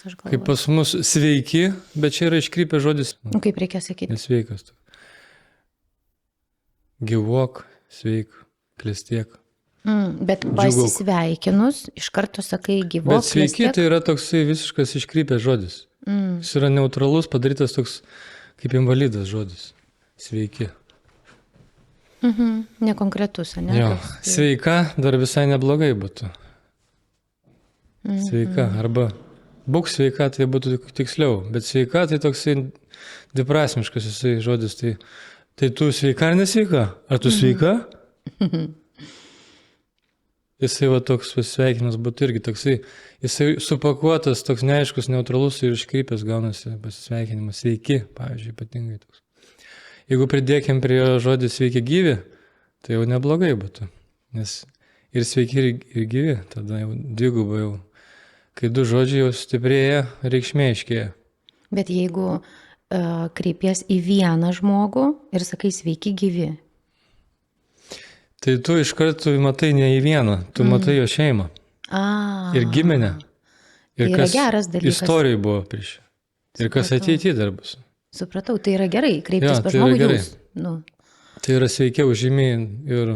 Aš Kaip galvoju. pas mus sveiki, bet čia yra iškrypęs žodis. Nu, kaip reikia sakyti? Nesveikas. Gyvuok, sveik, klestiek. Bet Džiūgauk. pasisveikinus, iš karto sakai gyvuok. Bet sveiki klestėk. tai yra toksai visiškas iškrypęs žodis. Jis yra neutralus, padarytas toks kaip invalidas žodis. Sveiki. Nekonkretus, ne? Jo, Toks- sveika dar visai neblogai būtų. Sveika. Arba būk sveika, tai būtų tiksliau. Bet sveika tai toksai dviprasmiškas jisai žodis. Tai tu sveika ar nesveika? Ar tu sveika? Jisai va toks pasveikinimas būtų irgi toksai, jisai supakuotas, toks neaiškus, neutralus ir iškrypęs gaunasi pasisveikinimas. Sveiki, pavyzdžiui, ypatingai toks. Jeigu pridėkim prie jo žodį sveiki gyvi, tai jau neblogai būtų. Nes ir sveiki ir gyvi, tada jau dvigubai jau. Kai du žodžiai jau stiprėja, reikšmė aiškėja. Bet jeigu kreipies į vieną žmogų ir sakai sveiki gyvi. Tai tu iš karto matai ne į vieną, tu matai jo šeimą. Ir giminę. Ir Tai yra kas geras dalykas. istorijoj buvo prieš. Ir kas Supratau. ateityje dar bus. Supratau, tai yra gerai, kreiptis Jo, pas tai yra žmogų gerai. jūs. Nu. Tai yra sveikiau, žymiai ir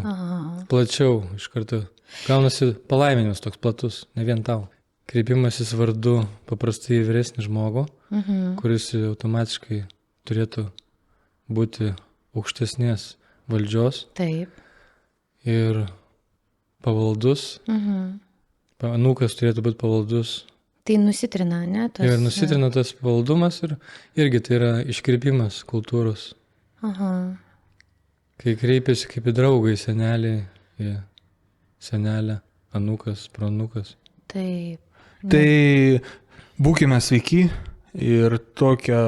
plačiau iš karto. Gaunasi palaiminimas toks platus, ne vien tau. Kreipimasis vardu paprastai į vyresnį žmogų, kuris automatiškai turėtų būti aukštesnės valdžios Taip. ir pavaldus. Anūkas turėtų būti pavaldus. Tai nusitrina, ne? Tas, Ir nusitrina tas pavaldumas ir irgi tai yra iškreipimas kultūros. Aha. Kai kreipiasi kaip į draugą, į senelį, į senelę, anūkas, proanūkas. Taip. Tai būkime sveiki ir tokia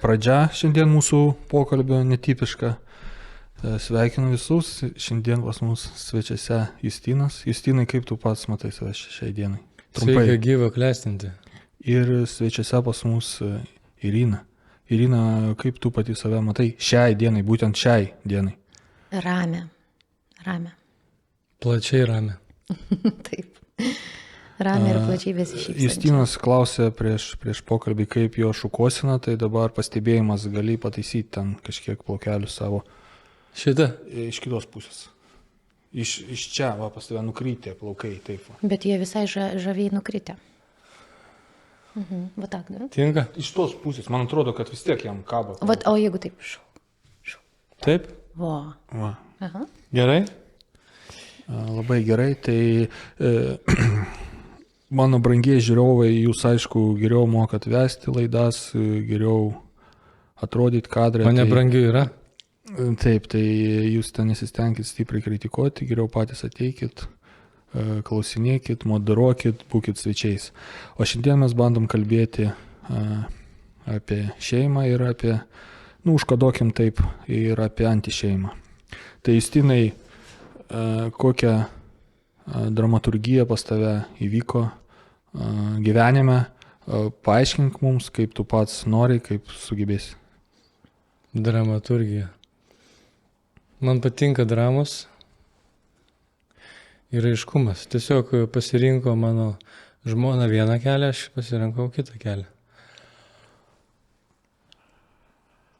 pradžia šiandien mūsų pokalbio netipiška. Sveikinu visus, šiandien pas mus svečiuose Justinas. Justinai, kaip tu pats matai save šiai dienai? Sveika gyva klestinti. Ir svečiuose pas mus Irina. Irina, kaip tu pati save matai šiai dienai, būtent šiai dienai? Ramė. Ramė. Plačiai ramė. Taip. Ramė ir plačiai besišypsanti. Justinas klausė prieš pokalbį, kaip jo šukosina, tai dabar pastebėjimas gali pataisyti ten kažkiek plaukelių savo. Šitą? Iš kitos pusės. Iš čia, va, pas tave nukrytė plaukai, taip. Va. Bet jie visai žaviai nukritę. Va tak, ne? Tinka? Iš tos pusės, man atrodo, kad vis tiek jam kabo. Vat, o jeigu taip, Taip? va. Va. Aha. Gerai? Labai gerai, tai mano brangiai žiūrovai, jūs aišku geriau mokat vesti laidas, geriau atrodyti kadrą. Mane brangių yra? Taip, tai jūs ten nesistengkit stipriai kritikuoti, geriau patys ateikit, klausinėkit, moderuokit, būkit svečiais. O šiandien mes bandom kalbėti apie šeimą ir apie, užkoduokim taip, ir apie antišeimą. Tai Justinai, kokią dramaturgiją pas tave įvyko gyvenime, paaiškink mums, kaip tu pats nori, kaip sugebėsi. Dramaturgija. Man patinka dramos ir aiškumas. Tiesiog pasirinko mano žmona vieną kelią, aš pasirinkau kitą kelią.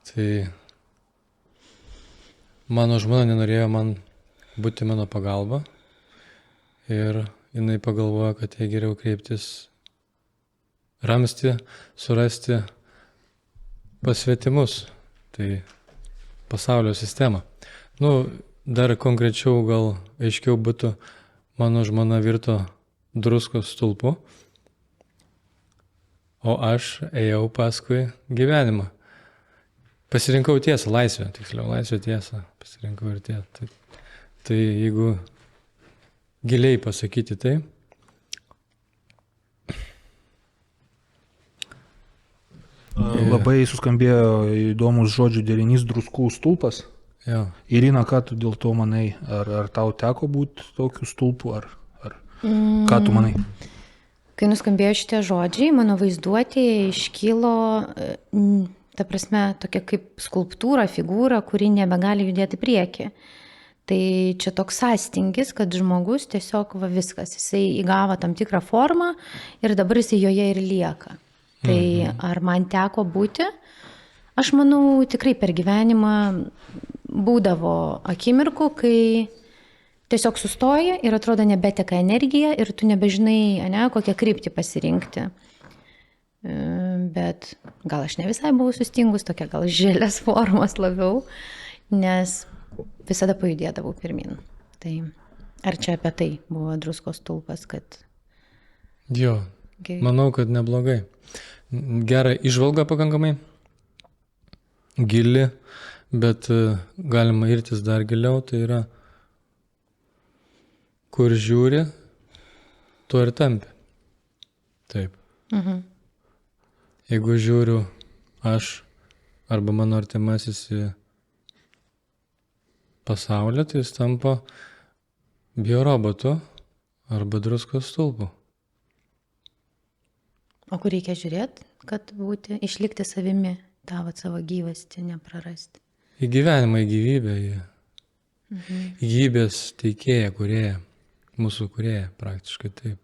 Tai mano žmona nenorėjo man būti mano pagalba ir jinai pagalvojo, kad jai geriau kreiptis, ramsti, surasti pasvetimus, tai pasaulio sistemą. Dar konkrečiau gal aiškiau būtų, mano žmona virto druskos stulpu, o aš ėjau paskui gyvenimą. Pasirinkau tiesą, laisvę, tiksliau, laisvę tiesą, pasirinkau ir tiesą. Tai jeigu giliai pasakyti tai, Labai suskambėjo įdomus žodžių derinys druskų stulpas. jo. Irina, ką tu dėl to manai? Ar tau teko būti tokiu stulpu, ar ką tu manai? Kai nuskambėjo šitie žodžiai, mano vaizduotėje iškilo, ta prasme, tokia kaip skulptūra, figūra, kuri nebegali judėti prieki. Tai čia toks sąstingis, kad žmogus tiesiog va viskas, jisai įgavo tam tikrą formą ir dabar jisai joje ir lieka. Tai ar man teko būti? Aš manau, tikrai per gyvenimą būdavo akimirkų, kai tiesiog sustoja ir atrodo nebeteka energija ir tu nebežinai, kokią kryptį pasirinkti. Bet gal aš ne visai buvau sustingus, tokia gal žėlės formos labiau, nes visada pajudėdavau pirmin. Tai ar čia apie tai buvo Druskos stulpas, kad... Jo, manau, kad neblogai. Gerą įžvalgą pakankamai, gili, bet galima irtis dar giliau, tai yra, kur žiūri, tuo ir tampi. Taip. Jeigu žiūriu aš arba mano artimasis į pasaulį, tai jis tampa biorobotu arba Druskos stulpu. O kur reikia žiūrėti, kad būti, išlikti savimi, savo gyvastį neprarasti? Į gyvenimą, į gyvybę, į gyvybės teikėją, kūrėją, mūsų kūrėją, praktiškai taip.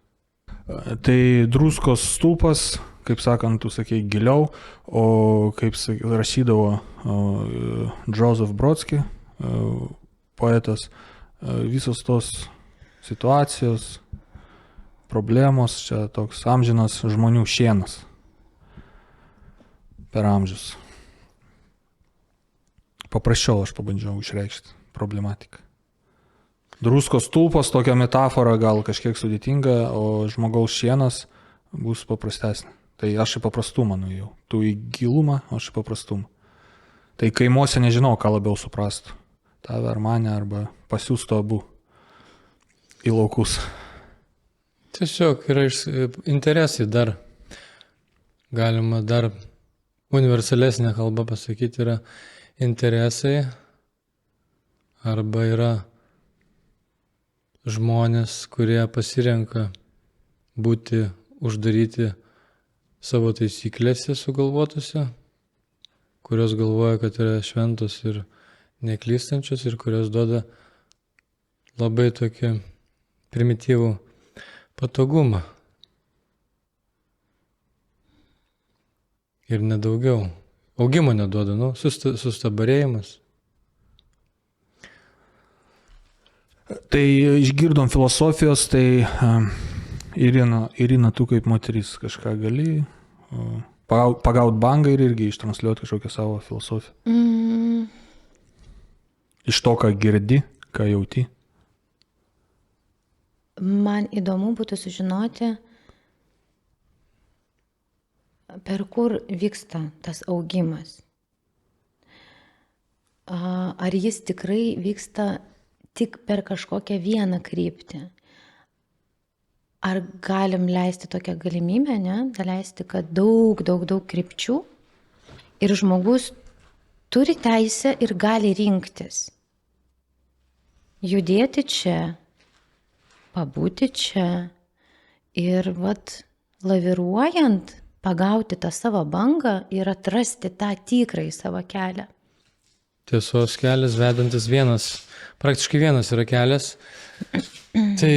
Tai Druskos stulpas, kaip sakant, tu sakei giliau, o kaip rašydavo Joseph Brodsky, poetas, visos tos situacijos, problemos, čia toks amžinas žmonių šienas per amžius. Paprasčiau aš pabandžiau išreikšti problematiką. Druskos stulpas, tokia metafora gal kažkiek sudėtinga, o žmogaus šienas bus paprastesnė. Tai aš į paprastumą nuėjau. Tu į gilumą, aš į paprastumą. Tai kaimuose nežinau, ką labiau suprastų. Tave ar mane, arba pasiūstų abu į laukus. Tiesiog yra interesai dar, galima dar universalesnė kalba pasakyti, yra interesai arba yra žmonės, kurie pasirenka būti uždaryti savo taisyklėse sugalvotose, kurios galvoja, kad yra šventos ir neklystančios ir kurios duoda labai tokį primityvų patogumą. Ir nedaugiau. Augimo neduoda, sustabarėjimas. Tai išgirdom filosofijos, tai Irina, tu kaip moteris kažką gali pagaut bangą ir irgi ištransliuoti kažkokią savo filosofiją. Iš to, ką girdi, ką jauti. Man įdomu būtų sužinoti, per kur vyksta tas augimas. Ar jis tikrai vyksta tik per kažkokią vieną kryptį? Ar galim leisti tokią galimybę, leisti, kad daug krypčių ir žmogus turi teisę ir gali rinktis. Judėti čia, pabūti čia ir laviruojant pagauti tą savo bangą ir atrasti tą tikrąjį savo kelią. Tiesos kelias vedantis vienas, praktiškai vienas yra kelias. Tai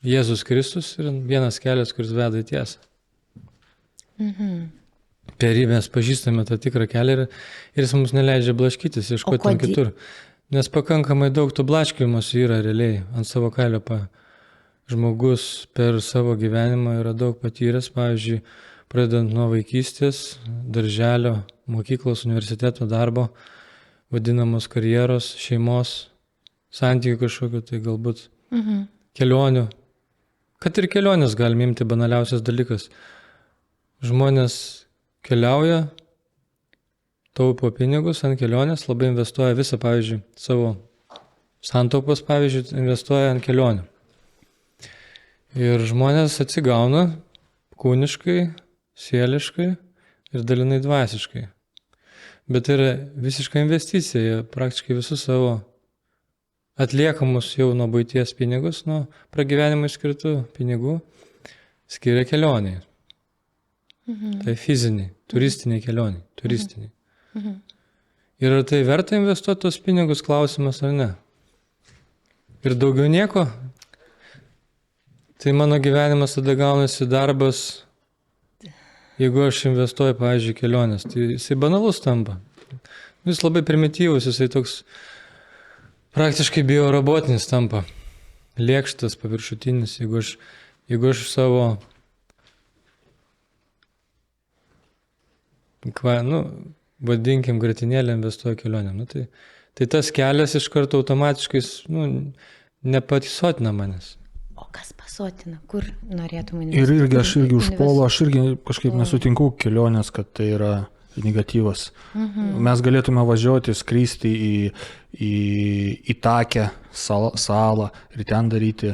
Jėzus Kristus yra vienas kelias, kuris veda į tiesą. Per jį mes pažįstame tą tikrą kelią ir jis mums neleidžia blaškytis, ieškoti ten kitur. Nes pakankamai daug tų blaškymosi yra realiai ant savo kailio. Žmogus per savo gyvenimą yra daug patyręs, pavyzdžiui, pradedant nuo vaikystės, darželio, mokyklos, universiteto darbo, vadinamos karjeros, šeimos, santykių kažkokiu, tai galbūt kelionių. Kad ir kelionės galime imti banaliausias dalykas. Žmonės keliauja, taupo pinigus ant kelionės, labai investuoja visą, pavyzdžiui, savo santaupas, pavyzdžiui, investuoja ant kelionių. Ir žmonės atsigauna kūniškai, sieliškai ir dalinai dvasiškai. Bet tai yra visiška investicija, jie praktiškai visus savo atliekamus jau nuo buities pinigus, nuo pragyvenimui skirtų pinigų, skiria kelioniai. Tai fiziniai, turistiniai kelioniai, turistiniai. Ir ar tai verta investuoti tos pinigus, klausimas ar ne? Ir daugiau nieko? Tai mano gyvenimas tada gaunasi darbas jeigu aš investuoju, pavyzdžiui, kelionės, tai jisai banalus tampa. Jis labai primityvus, jisai toks praktiškai biorobotinis tampa. Lėkštas, paviršutinis, jeigu aš savo, vadinkim, gratinėlę investuoju kelionėm, tai tas kelias iš karto automatiškai, nepatisotina manęs. O kas pasotina? Kur norėtum Ir irgi aš irgi užpuolu, aš irgi kažkaip nesutinku kelionės, kad tai yra negatyvas. Mes galėtume važiuoti, skristi į takę salą ir ten daryti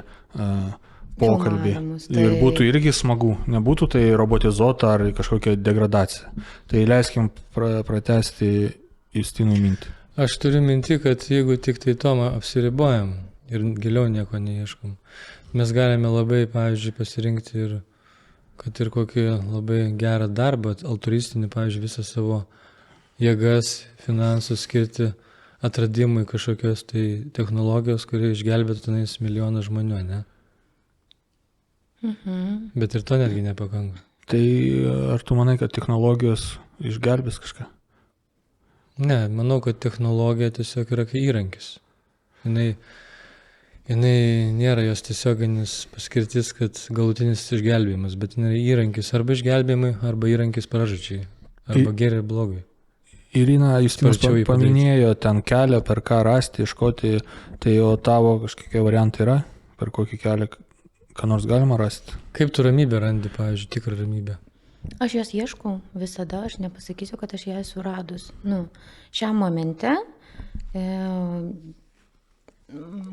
pokalbį. Ir būtų irgi smagu, nebūtų tai robotizuota ar kažkokia degradacija. Tai leiskim pratesti Justinų mintį. Aš turiu mintį, kad jeigu tik tai tomą apsiribojam ir giliau nieko neieškom, mes galime labai, pavyzdžiui, pasirinkti ir kad ir kokį labai gerą darbą, altruistinį, pavyzdžiui, visą savo jėgas, finansus skirti atradimui kažkokios tai technologijos, kurie išgelbėtų tenais milijoną žmonių, ne? Bet ir to netgi nepakanka. Tai ar tu manai, kad technologijos išgelbės kažką? Ne, manau, kad technologija tiesiog yra kaip įrankis. Jinai nėra jos tiesioginis paskirtis, kad galutinis išgelbėjimas, bet jinai įrankis arba išgelbėjimai, arba įrankis pražūčiai, arba gerai ir blogai. Irina, Justinas paminėjo ten kelią, per ką rasti, ieškoti, tai o tavo kažkokie variantai yra, per kokį kelią, ką nors galima rasti? Kaip tu ramybę randi, pavyzdžiui, tikrą ramybę? Aš jos ieškau visada, aš nepasakysiu, kad aš ją esu radus. Šiam momente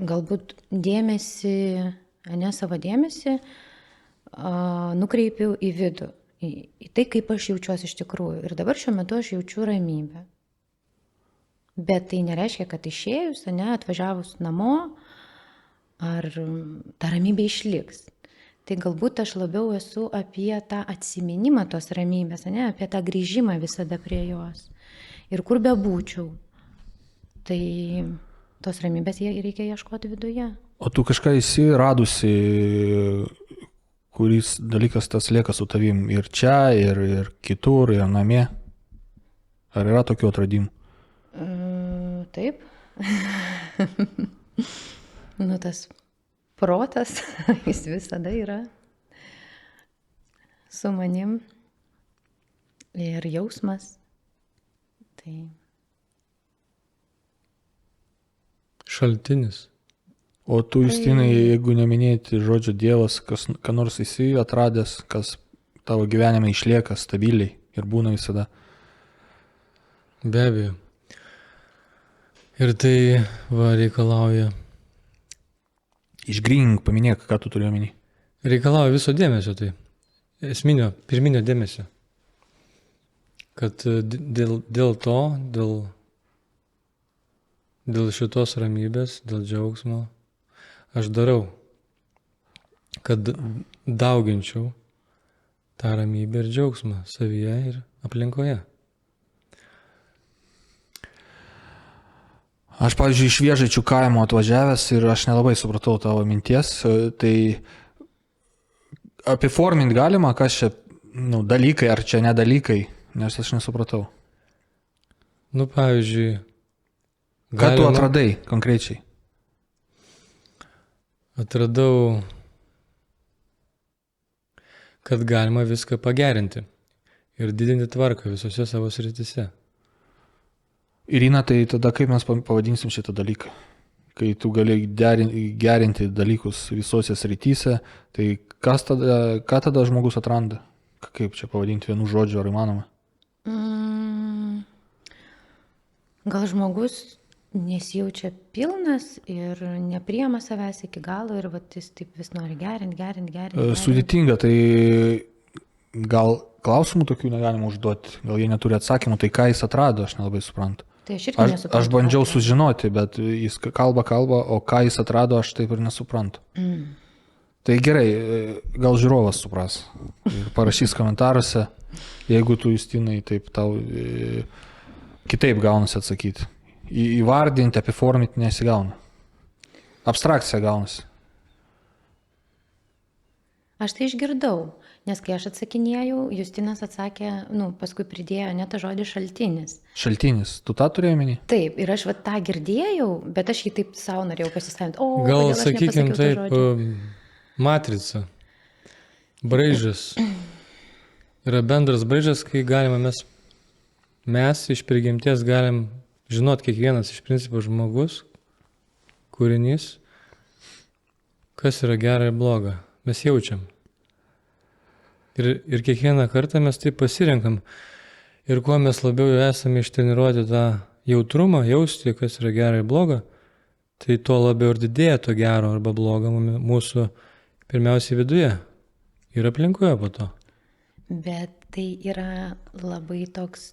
galbūt savo dėmesį nukreipiau į vidų, į tai, kaip aš jaučiuosi iš tikrųjų. Ir dabar šiuo metu aš jaučiu ramybę. Bet tai nereiškia, kad išėjus, atvažiavus namo, ar ta ramybė išliks. Tai galbūt aš labiau esu apie tą atsiminimą tos ramybės, apie tą grįžimą visada prie jos. Ir kur bebūčiau, tai tos ramybės reikia ieškoti viduje. O tu kažką esi radusi, kuris dalykas tas lieka su tavim ir čia, ir kitur, ir namie? Ar yra tokių atradimų? Taip. Tas protas, jis visada yra su manim. Ir jausmas. Tai šaltinis. O tu, Justinai, jeigu neminėti žodžio Dievas, ką nors esi atradęs, kas tavo gyvenime išlieka stabiliai ir būna visada? Be abejo. Ir tai reikalauja. Išgrynink, paminėk, ką tu turi omeny. Reikalauja viso dėmesio, tai esminio, pirminio dėmesio. Kad dėl to, dėl šitos ramybės, dėl džiaugsmo, aš darau, kad dauginčiau tą ramybę ir džiaugsmą savyje ir aplinkoje. Aš, pavyzdžiui, iš Viežaičių kaimo atvažiavęs ir aš nelabai supratau tavo minties, tai apiforminti galima, kas čia dalykai ar čia nedalykai, nes aš nesupratau. Pavyzdžiui, ką tu atradai konkrečiai? Atradau, kad galima viską pagerinti ir didinti tvarką visose savo srityse. Irina, tai tada kaip mes pavadinsim šitą dalyką? Kai tu gali gerinti dalykus visose srityse, tai ką tada žmogus atranda? Kaip čia pavadinti vienu žodžiu, ar įmanoma? Gal žmogus nesijaučia pilnas ir nepriima savęs iki galo ir jis taip vis nori gerinti. Sudėtinga, tai gal klausimų tokių negalima užduoti, gal jie neturi atsakymų, tai ką jis atrado, aš nelabai suprantu. Tai aš irgi nesuprantu. Aš bandžiau sužinoti, bet jis kalba, o ką jis atrado, aš taip ir nesuprantu. Tai gerai, gal žiūrovas supras ir parašys komentaruose, jeigu tu, Justinai, taip tau kitaip gaunasi atsakyti. Įvardinti, apiforminti nesigauna. Abstrakcija gaunasi. Aš tai išgirdau. Nes kai aš atsakinėjau, Justinas atsakė, paskui pridėjo net tą žodį šaltinis. Šaltinis, tu tą turėjai menį? Taip, ir aš tą girdėjau, bet aš jį taip savo norėjau pasisavinti. Gal, sakykime, taip, matrica, braižas. Yra bendras braižas, kai galima mes iš prigimties galim žinot kiekvienas iš principo žmogus, kūrinys, kas yra gera ir bloga. Mes jaučiam. Ir kiekvieną kartą mes taip pasirenkam. Ir kuo mes labiau esame ištreniruoti tą jautrumą, jausti, kas yra gera ir bloga, tai tuo labiau ir didėja to gero arba blogo mūsų pirmiausiai viduje ir aplinkoje po to. Bet tai yra labai toks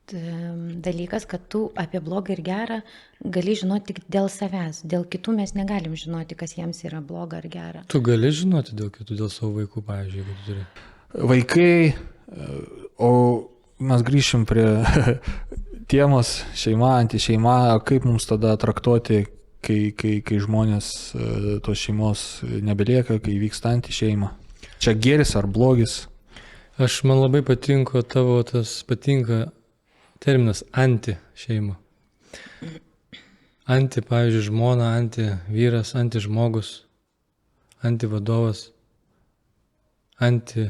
dalykas, kad tu apie blogą ir gerą gali žinoti tik dėl savęs. Dėl kitų mes negalim žinoti, kas jiems yra bloga ar gera. Tu gali žinoti dėl kitų, dėl savo vaikų, pavyzdžiui, jeigu tu turi. Vaikai, o mes grįšim prie temos šeima, antišeima, kaip mums tada traktuoti, kai žmonės tos šeimos nebelieka, kai vyksta antišeima. Čia gėris ar blogis? Man labai patinka terminas anti šeima. Anti, pavyzdžiui, žmona, anti vyras, anti žmogus, anti vadovas, anti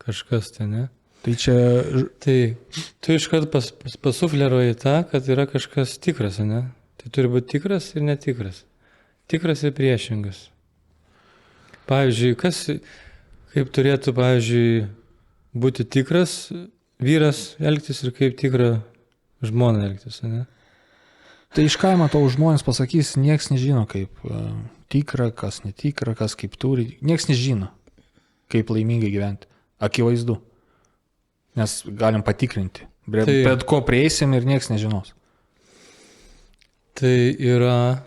kažkas tai, ne? Tai čia... Tai tu iškart pasufleruoji tą, kad yra kažkas tikras, ne? Tai turi būti tikras ir netikras. Tikras ir priešingas. Pavyzdžiui, kaip turėtų, pavyzdžiui, būti tikras vyras elgtis ir kaip tikra žmona elgtis, ne? Tai iš kaimo tau žmonės pasakys, nieks nežino, kaip tikra, kas netikra, kas kaip turi. Nieks nežino, kaip laimingai gyventi. Akivaizdu. Nes galim patikrinti. Bet ko prieisim ir nieks nežinos. Tai yra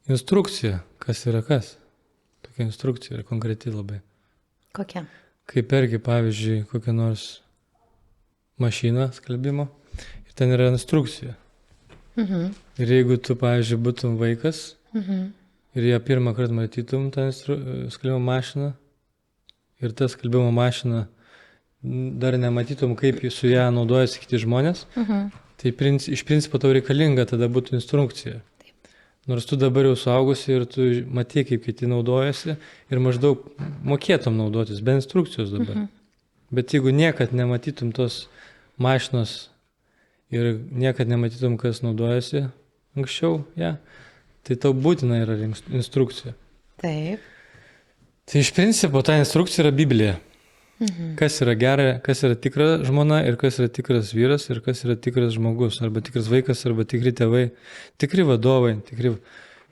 instrukcija, kas yra kas. Tokia instrukcija yra konkreti labai. Kokia? Kaip perki, pavyzdžiui, kokią nors mašiną skalbimo ir ten yra instrukcija. Ir jeigu tu, pavyzdžiui, būtum vaikas ir ją pirmą kartą matytum tą skalbimo mašiną ir tą skalbimo mašiną dar nematytum, kaip su ją naudojasi kiti žmonės, tai iš principo tau reikalinga tada būtų instrukcija. Nors tu dabar jau suaugusi ir tu matai, kaip kiti naudojasi ir maždaug mokėtum naudotis, be instrukcijos dabar. Bet jeigu niekad nematytum tos mašinos ir niekad nematytum, kas naudojasi anksčiau, tai tau būtina yra instrukcija. Taip. Tai iš principo ta instrukcija yra Biblija. Kas yra gera, kas yra tikra žmona ir kas yra tikras vyras ir kas yra tikras žmogus, arba tikras vaikas, arba tikri tėvai, tikri vadovai,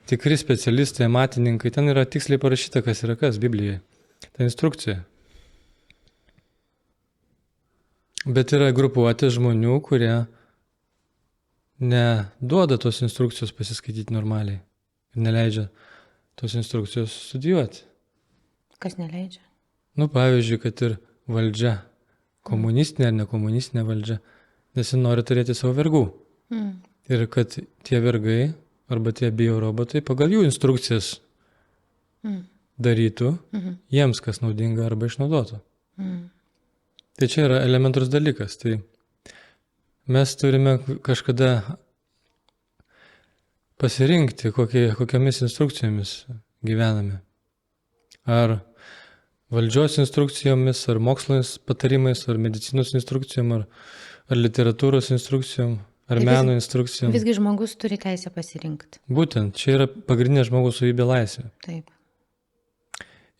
tikri specialistai, amatininkai. Ten yra tiksliai parašyta, kas yra kas Biblijoje. Ta instrukcija. Bet yra grupuotė žmonių, kurie neduoda tos instrukcijos pasiskaityti normaliai ir neleidžia tos instrukcijos studijuoti. Kas neleidžia? Pavyzdžiui, kad ir valdžia, komunistinė ar nekomunistinė valdžia, nes jis nori turėti savo vergų. Ir kad tie vergai arba tie biorobotai pagal jų instrukcijas darytų jiems, kas naudinga arba išnaudotų. Tai čia yra elementarus dalykas. Tai mes turime kažkada pasirinkti, kokiamis instrukcijomis gyvename. Ar valdžios instrukcijomis, ar mokslo patarimais, ar medicinos instrukcijom, ar literatūros instrukcijom, ar meno instrukcijom. Visgi žmogus turi teisę pasirinkti. Būtent, čia yra pagrindinė žmogaus savybė laisvė. Taip.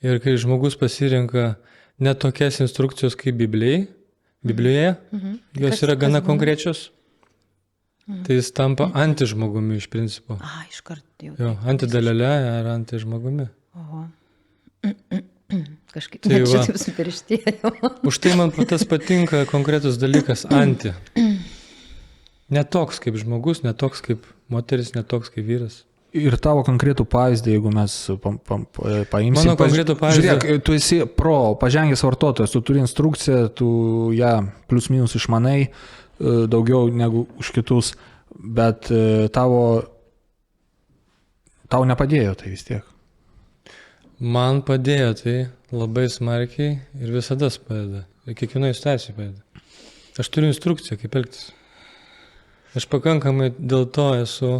Ir kai žmogus pasirenka ne tokias instrukcijos kaip Biblijoje, jos yra gana konkrečios, tai jis tampa antižmogumi iš principo. Iškart jau. Jo, antidalelė ar antižmogumi. Oho. Kažkaip tai šitaip supirštėjau. Už tai man tas patinka konkretus dalykas anti. Ne toks kaip žmogus, ne toks kaip moteris, ne toks kaip vyras. Ir tavo konkretų pavyzdį, jeigu mes paimsim. Mano konkretų pavyzdį. Žiūrėk, tu esi pažengęs vartotojas, tu turi instrukciją, tu ją plius minus išmanai daugiau negu už kitus, bet tau nepadėjo tai vis tiek. Man padėjo tai labai smarkiai ir visada padeda. Ir kiekvienoje situacijoje padeda. Aš turiu instrukciją, kaip elgtis. Aš pakankamai dėl to esu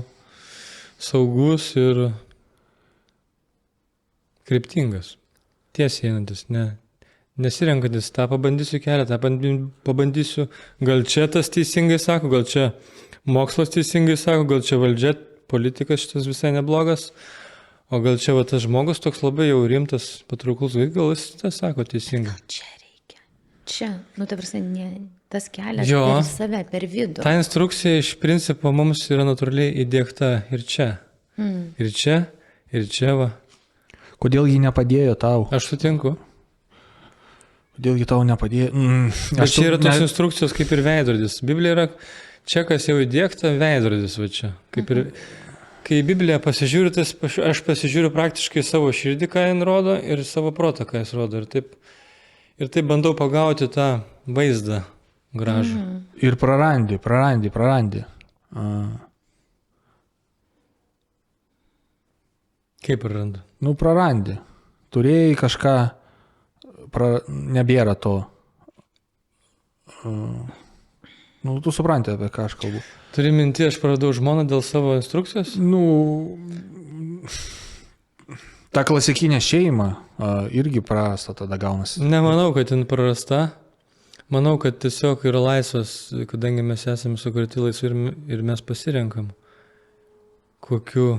saugus ir kryptingas. Tiesiai einantis, nesirenkantis, tą pabandysiu kelią, tą pabandysiu, gal čia tas teisingai sako, gal čia mokslas teisingai sako, gal čia valdžia, politikas šitas visai neblogas, o gal čia va, tas žmogus toks labai jau rimtas, patrauklus, gal jis tas sako teisingai. Čia reikia. Čia, ta prasme, tas kelias Jo. per save, per vidų. Ta instrukcija iš principo mums yra natūraliai įdėkta ir čia. Ir čia va. Kodėl ji nepadėjo tau? Aš sutinku. Kodėl ji tau nepadėjo? Bet čia yra tos instrukcijos kaip ir veidrodis. Biblija yra čia, kas jau įdėkta, veidrodis va čia. Kaip ir, kai Biblija pasižiūri, tai aš pasižiūriu praktiškai savo širdį, ką jin rodo, ir savo protą, ką jis rodo. Ir taip bandau pagauti tą vaizdą gražų. Ir prarandi. Kaip prarandu? Prarandi. Turėjai kažką, nebėra to. Tu supranti, apie ką aš kalbu. Turi minti, aš praradau žmoną dėl savo instrukcijos? Ta klasikinė šeima irgi prarasta tada gaunasi. Nemanau, kad jin prarasta. Manau, kad tiesiog yra laisvas, kadangi mes esame sukurti laisvi ir mes pasirenkam, kokiu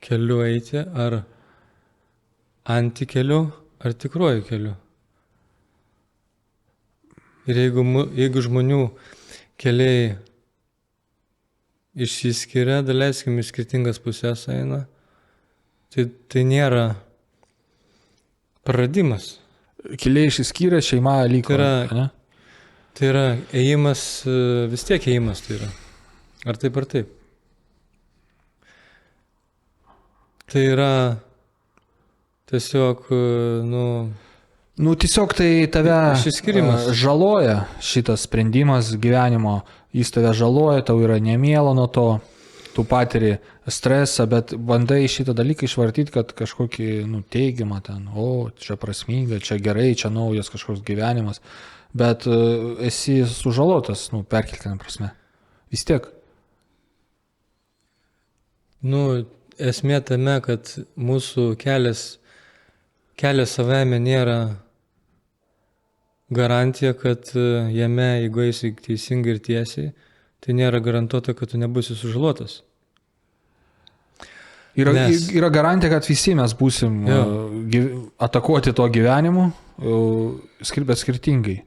keliu eiti, ar antikeliu, ar tikruoju keliu. Ir jeigu žmonių keliai išsiskiria, daleiskim, į skirtingas pusės eina, tai nėra praradimas. Keliai išsiskyrė, šeima liko. Tai yra ėjimas, vis tiek ėjimas tai yra. Ar taip, ar taip. Tai yra tiesiog, tiesiog tai tave išsiskyrimas. Žaloja šitas sprendimas gyvenimo, jis tave žaloja, tau yra nemiela nuo to, tu patiri stresą, bet bandai šitą dalyką išvartyti, kad kažkokį teigiamą ten, čia prasminga, čia gerai, čia naujas kažkoks gyvenimas, bet esi sužalotas, perkeltinė prasme. Vis tiek. Esmė tame, kad mūsų kelias savame nėra garantija, kad jame, jeigu eisi teisingai ir tiesiai, tai nėra garantuota, kad tu nebūsi sužalotas. Yra garantija, kad visi mes būsim atakuoti to gyvenimu, bet skirtingai.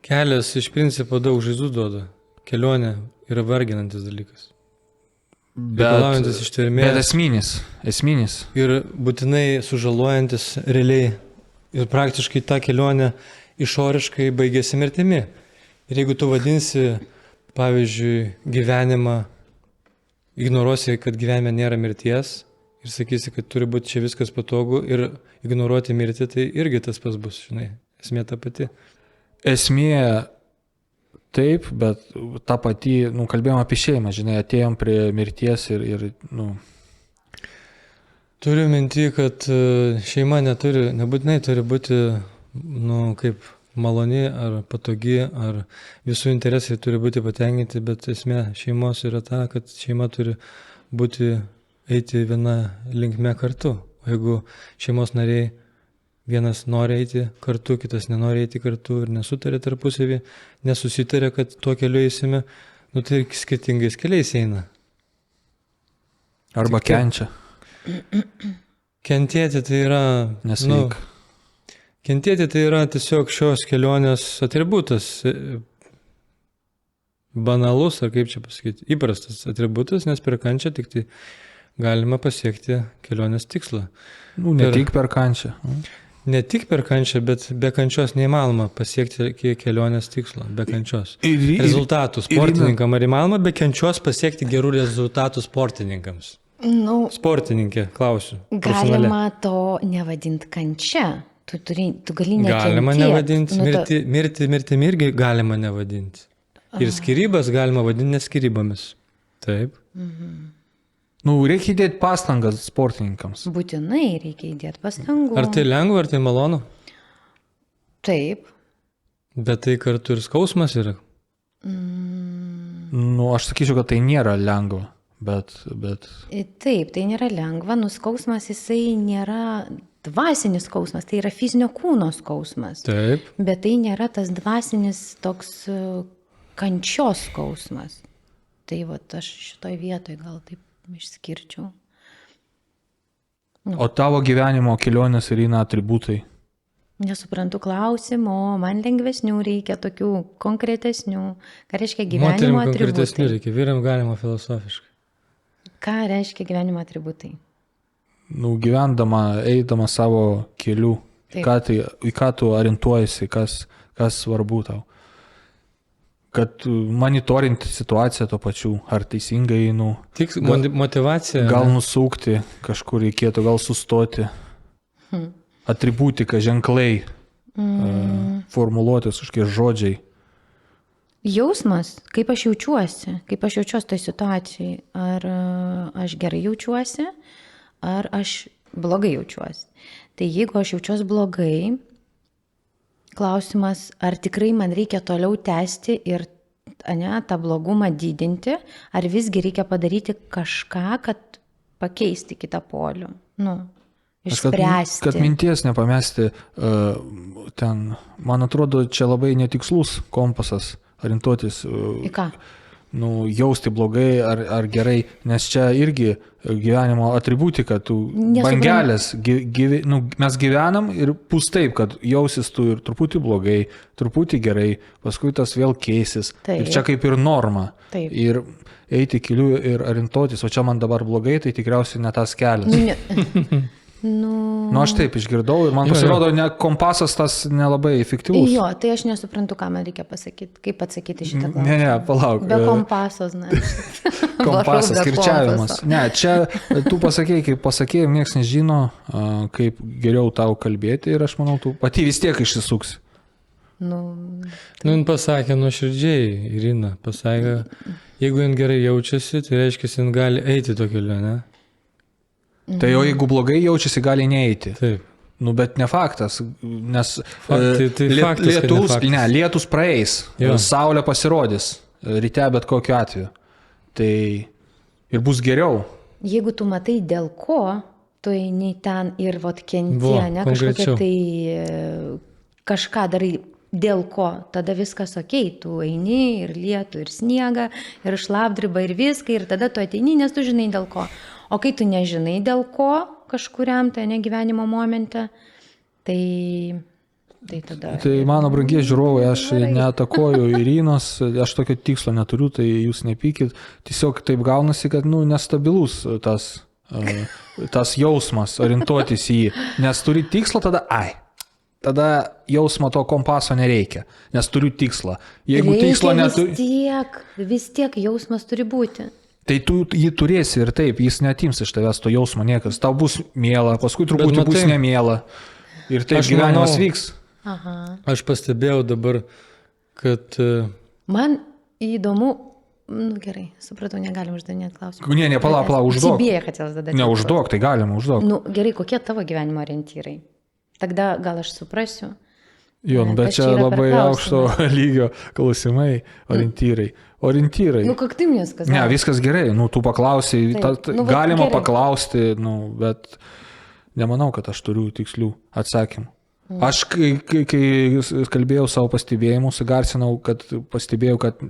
Kelias iš principo daug žaizdų duoda. Kelionė yra varginantis dalykas. Reikalaujantis ištvermės. Bet esminis. Ir būtinai sužalojantis realiai ir praktiškai ta kelionė išoriškai baigėsi mirtimi. Ir jeigu tu vadinsi, pavyzdžiui, gyvenimą, ignoruosi, kad gyvenime nėra mirties ir sakysi, kad turi būti čia viskas patogu ir ignoruoti mirtį, tai irgi tas pas bus, žinai, esmė ta pati. Esmė taip, bet ta pati, kalbėjom apie šeimą, žinai, atėjom prie mirties ir. Turiu minti, kad šeima nebūtinai turi būti, kaip maloni ar patogi, ar visų interesai turi būti patenkinti, bet esmė šeimos yra ta, kad šeima turi eiti viena linkme kartu. O jeigu šeimos nariai vienas nori eiti kartu, kitas nenori eiti kartu ir nesutarė tarpusavį, nesusitarė, kad tuo keliu eisime, tai skirtingais keliais eina. Arba kenčia. Kentėti tai yra... Nesveika. Kentėti tai yra tiesiog šios kelionės atributas. Banalus, ar kaip čia pasakyti, įprastas atributas, nes per kančią tik tai galima pasiekti kelionės tikslą. Ne tik per kančią. Ne tik per kančią, bet be kančios neįmanoma pasiekti kelionės tikslo, be kančios. Rezultatų sportininkam ar įmanoma be kančios pasiekti gerų rezultatų sportininkams? Sportininkė, klausiu. Galima to nevadinti kančia. Tu gali nekentėti. Galima nevadinti, mirtimi irgi galima nevadinti. Ir skyrybas galima vadinti neskirybomis. Taip. Nu, reikia įdėti pastangas sportininkams. Būtinai reikia įdėti pastangų. Ar tai lengva, ar tai malonu? Taip. Bet tai kartu ir skausmas yra. Nu, aš sakyčiau, kad tai nėra lengva, bet... Taip, tai nėra lengva. Skausmas jisai nėra dvasinis skausmas, tai yra fizinio kūno skausmas. Taip. Bet tai nėra tas dvasinis toks kančios skausmas. Tai va, aš šitoj vietoj gal taip išskirčiau. O tavo gyvenimo kelionės ir eina atributai? Nesuprantu klausimų, man lengvesnių reikia, tokių konkretesnių. Ką reiškia Moterim gyvenimo konkretesnių atributai? reikia, vyram galima filosofiškai. Ką reiškia gyvenimo atributai? Nu, gyvendama, eidama savo keliu, į ką tu orientuojasi, kas svarbu tau. Kad monitorinti situaciją to pačiu, ar teisingai einu. Tik motivacija. Gal nusukti, kažkur reikėtų, gal sustoti. Atributika, ženklai, formuluotės, kažkokie žodžiai. Jausmas, kaip aš jaučiuosi toj situacijai. Ar aš gerai jaučiuosi, ar aš blogai jaučiuosi. Tai jeigu aš jaučiuosi blogai, klausimas, ar tikrai man reikia toliau tęsti ir tą blogumą didinti, ar visgi reikia padaryti kažką, kad pakeisti kitą polių. Išspręsti. Kad minties nepamesti, ten, man atrodo, čia labai netikslus kompasas orientuotis. Į ką? Jausti blogai ar gerai, nes čia irgi gyvenimo atributika, bangelės, mes gyvenam ir pus taip, kad jausis tu ir truputį blogai, truputį gerai, paskui tas vėl keisis. Taip. Ir čia kaip ir norma. Taip. Ir eiti keliu ir orientuotis, o čia man dabar blogai, tai tikriausiai ne tas kelias. Aš taip išgirdau ir man pasirodo, kompasas tas nelabai efektyvus. Jo, tai aš nesuprantu, ką man reikia pasakyti, kaip atsakyti šitą klausimą. Ne, palauk. Be kompasos, Kompasas, kirčiavimas. Ne, čia tu pasakėjai, kaip pasakėjai, niekas nežino, kaip geriau tau kalbėti ir aš manau, tu pati vis tiek išsisuksi. Jin pasakė nuoširdžiai, Irina, pasakė, jeigu jin gerai jaučiasi, tai reiškia, jin gali eiti to keliu, ne? Tai o jeigu blogai jaučiasi, gali neeiti. Taip. Bet ne faktas, nes faktas, lietus praeis, saulė pasirodys, ryte bet kokiu atveju. Tai ir bus geriau. Jeigu tu matai dėl ko, tu eini ten ir kentie, ne kažkokia tai kažką darai dėl ko, tada viskas okei, tu eini ir lietų, ir sniegą, ir šlapdribą, ir viską, ir tada tu ateini, nes tu žinai dėl ko. O kai tu nežinai dėl ko kažkuriam tai gyvenimo momente, tai tada... Tai mano brangie žiūrovai, aš neatakoju Irinos, aš tokio tikslo neturiu, tai jūs nepykit. Tiesiog taip gaunasi, kad nestabilus tas jausmas, orientuotis į jį. Nes turi tikslą, tada jausmo to kompaso nereikia, nes turiu tikslą. Jeigu tikslo neturi... Vis tiek jausmas turi būti. Tai tu jį turėsi ir taip, jis netims iš tavęs to jausmo niekas. Tau bus miela, paskui truputį bus nemiela. Ir taip gyvenimas vyks. Aha. Aš pastebėjau dabar, kad... Man įdomu, gerai, supratau, negalim uždavinėti klausimą. Ne, palauk, užduok. Sibėje, kad jos dadėti. Neužduok, tai galima užduok. Gerai, kokie tavo gyvenimo orientyrai? Tada gal aš suprasiu. Bet čia labai aukšto lygio klausimai, orientyrai. Как ты мне сказал? Ne, viskas gerai, tu paklausai, galima paklausti, bet nemanau, kad aš turiu tikslių atsakymų. Aš, kai kalbėjau savo pastebėjimus, garsinau, kad pastebėjau, kad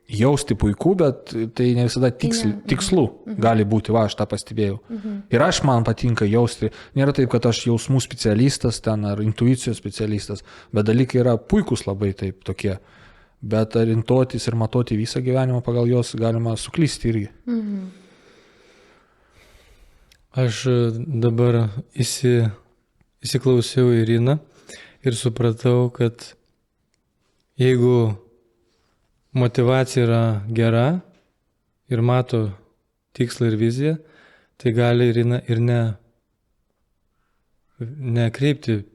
jausti puiku, bet tai ne visada tikslu gali būti, aš tą pastebėjau. Ir man patinka jausti, nėra taip, kad aš jausmų specialistas ten ar intuicijos specialistas, bet dalykai yra puikus labai taip tokie. Bet orientuotis ir matoti visą gyvenimą pagal jos galima suklysti irgi. Aš dabar įsiklausiau Iriną ir supratau, kad jeigu motivacija yra gera ir mato tikslą ir viziją, tai gali Irina ir nekreipti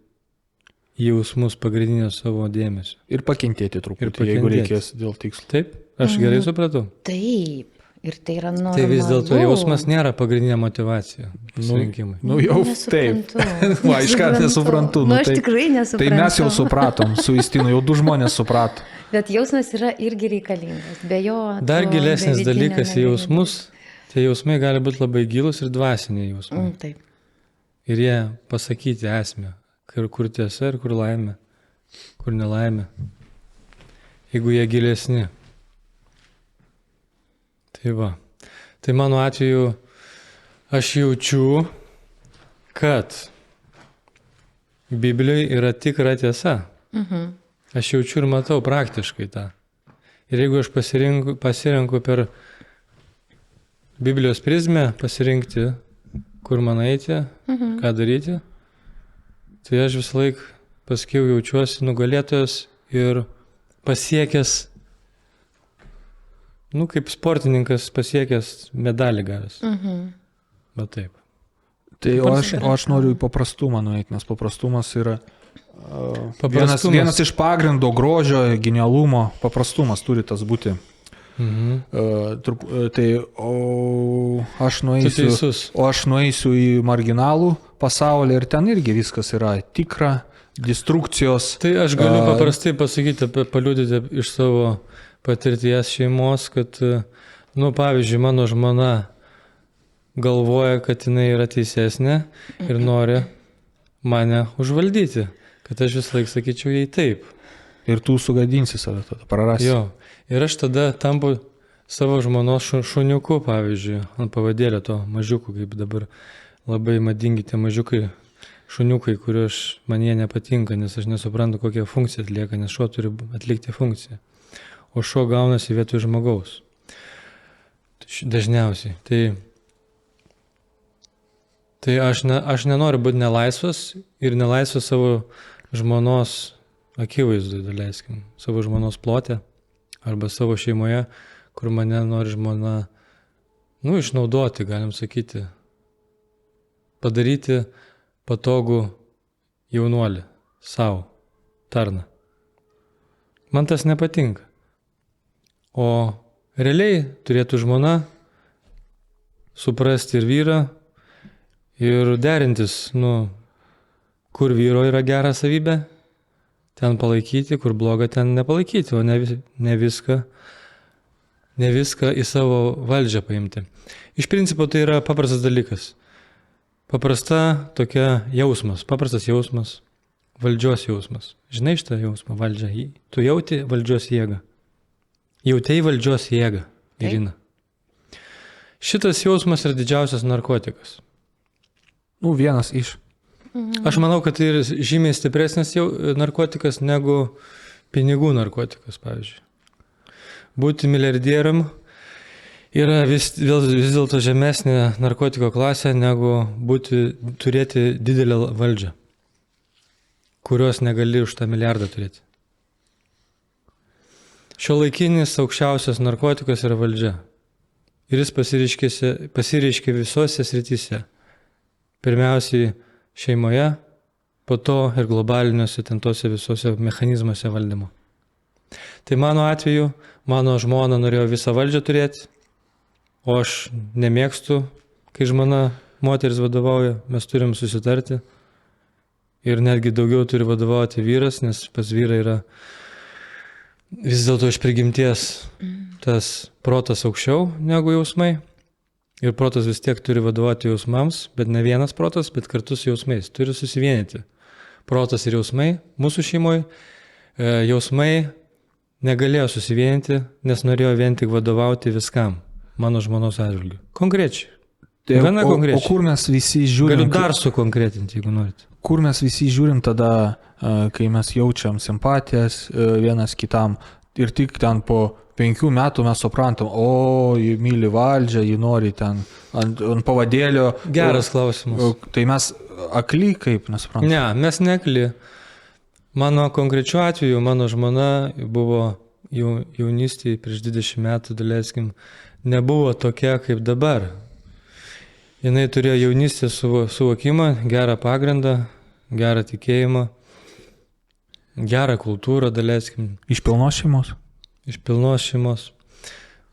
jausmus pagrindinio savo dėmesio. Ir pakentėti truputį, jeigu reikės dėl tikslo. Taip, aš gerai supratau. Taip, Ir tai yra normalu. Tai vis dėlto jausmas nėra pagrindinė motivacija pasirinkimui. Nu jau taip. Va, iškart nesuprantu. Nu, aš tikrai nesuprantu. Tai mes jau supratom, su Justinu jau 2 žmonės suprato. Bet jausmas yra irgi reikalingas. Be jo. Dar to gilesnis be vidinio dalykas į negali jausmus. Tie jausmai gali būti labai gilus ir dvasiniai jausmai. Taip. Ir jie pasakyti esmę, kur tiesa ir kur laimė, kur nelaimė. Jeigu jie gilesni. Tai va. Tai mano atveju aš jaučiu, kad Biblijoje yra tikra tiesa. Aš jaučiu ir matau praktiškai tą. Ir jeigu aš pasirenku per Biblijos prizmę pasirinkti, kur man eiti, ką daryti, tai aš visą laiką paskiau jaučiuosi nugalėtojas ir pasiekęs, kaip sportininkas pasiekęs medalį gavęs. Bet taip. Tai o aš noriu į paprastumą nueiti, nes paprastumas yra vienas iš pagrindo grožio, genialumo. Paprastumas turi tas būti. Tai aš nueisiu į marginalų pasaulį ir ten irgi viskas yra tikra, destrukcijos. Tai aš galiu paprastai pasakyti, paliudyti iš savo patirties šeimos, kad, pavyzdžiui, mano žmona galvoja, kad jinai yra teisesnė ir nori mane užvaldyti, kad aš vis laik sakyčiau jai taip. Ir tu sugadinsi save tada, prarasi. Jo. Ir aš tada tampu savo žmonos šuniuku, pavyzdžiui, ant pavadėlio to mažiukų, kaip dabar labai madingi tie mažiukai, šuniukai, man jie nepatinka, nes aš nesuprantu, kokią funkciją atlieka, nes šuo turi atlikti funkciją. O šuo gaunasi vietoj žmogaus. Dažniausiai. Tai aš nenoriu būti nelaisvas ir nelaisvas savo žmonos akivaizdui, daleiskim, savo žmonos plote arba savo šeimoje, kur mane nori žmona, išnaudoti, galim sakyti, padaryti patogų jaunuolį, savo, tarną. Man tas nepatinka. O realiai turėtų žmona suprasti ir vyrą ir derintis, kur vyro yra gera savybė, ten palaikyti, kur bloga, ten nepalaikyti, o ne viską į savo valdžią paimti. Iš principo tai yra paprastas dalykas. Paprastas jausmas, valdžios jausmas. Žinai šitą jausmą, valdžią. Tu jauti valdžios jėgą. Jautei valdžios jėgą, Irina. Šitas jausmas yra didžiausias narkotikas. Vienas iš. Aš manau, kad tai yra žymiai stipresnis narkotikas negu pinigų narkotikas, pavyzdžiui. Būti milijardierium yra vis dėlto žemesnė narkotiko klasė negu turėti didelę valdžią, kurios negali už tą milijardą turėti. Šiuolaikinis aukščiausias narkotikas yra valdžia. Ir jis pasireiškia visose srityse. Pirmiausiai šeimoje, po to ir globaliniuose tose visose mechanizmuose valdymo. Tai mano atveju, mano žmona norėjo visą valdžią turėti, o aš nemėgstu, kai žmona moteris vadovauja, mes turim susitarti ir netgi daugiau turi vadovauti vyras, nes pas vyrą yra vis dėlto iš prigimties tas protas aukščiau negu jausmai. Ir protas vis tiek turi vadovauti jausmams, bet ne vienas protas, bet kartu su jausmais. Turi susivienyti. Protas ir jausmai. Mūsų šeimoje jausmai negalėjo susivienyti, nes norėjo vien tik vadovauti viskam. Mano žmonos atžvilgiu. Konkrečiai. Gana konkrečiai. O kur mes visi žiūrim? Galiu dar sukonkretinti, jeigu norite. Kur mes visi žiūrim tada, kai mes jaučiam simpatijas vienas kitam ir tik ten po 5 metų mes suprantam, jį myli valdžią, jį nori ten ant pavadėlio. Geras klausimas. Tai mes akli kaip nesuprantam? Ne, mes nekli. Mano konkrečiu atveju, mano žmona buvo jaunystėje prieš 20 metų, daleiskim, nebuvo tokia kaip dabar. Jinai turėjo jaunystės suvokimą, gerą pagrindą, gerą tikėjimą, gerą kultūrą, daleiskim. Iš pilnos šeimos? Iš pilnos šeimos,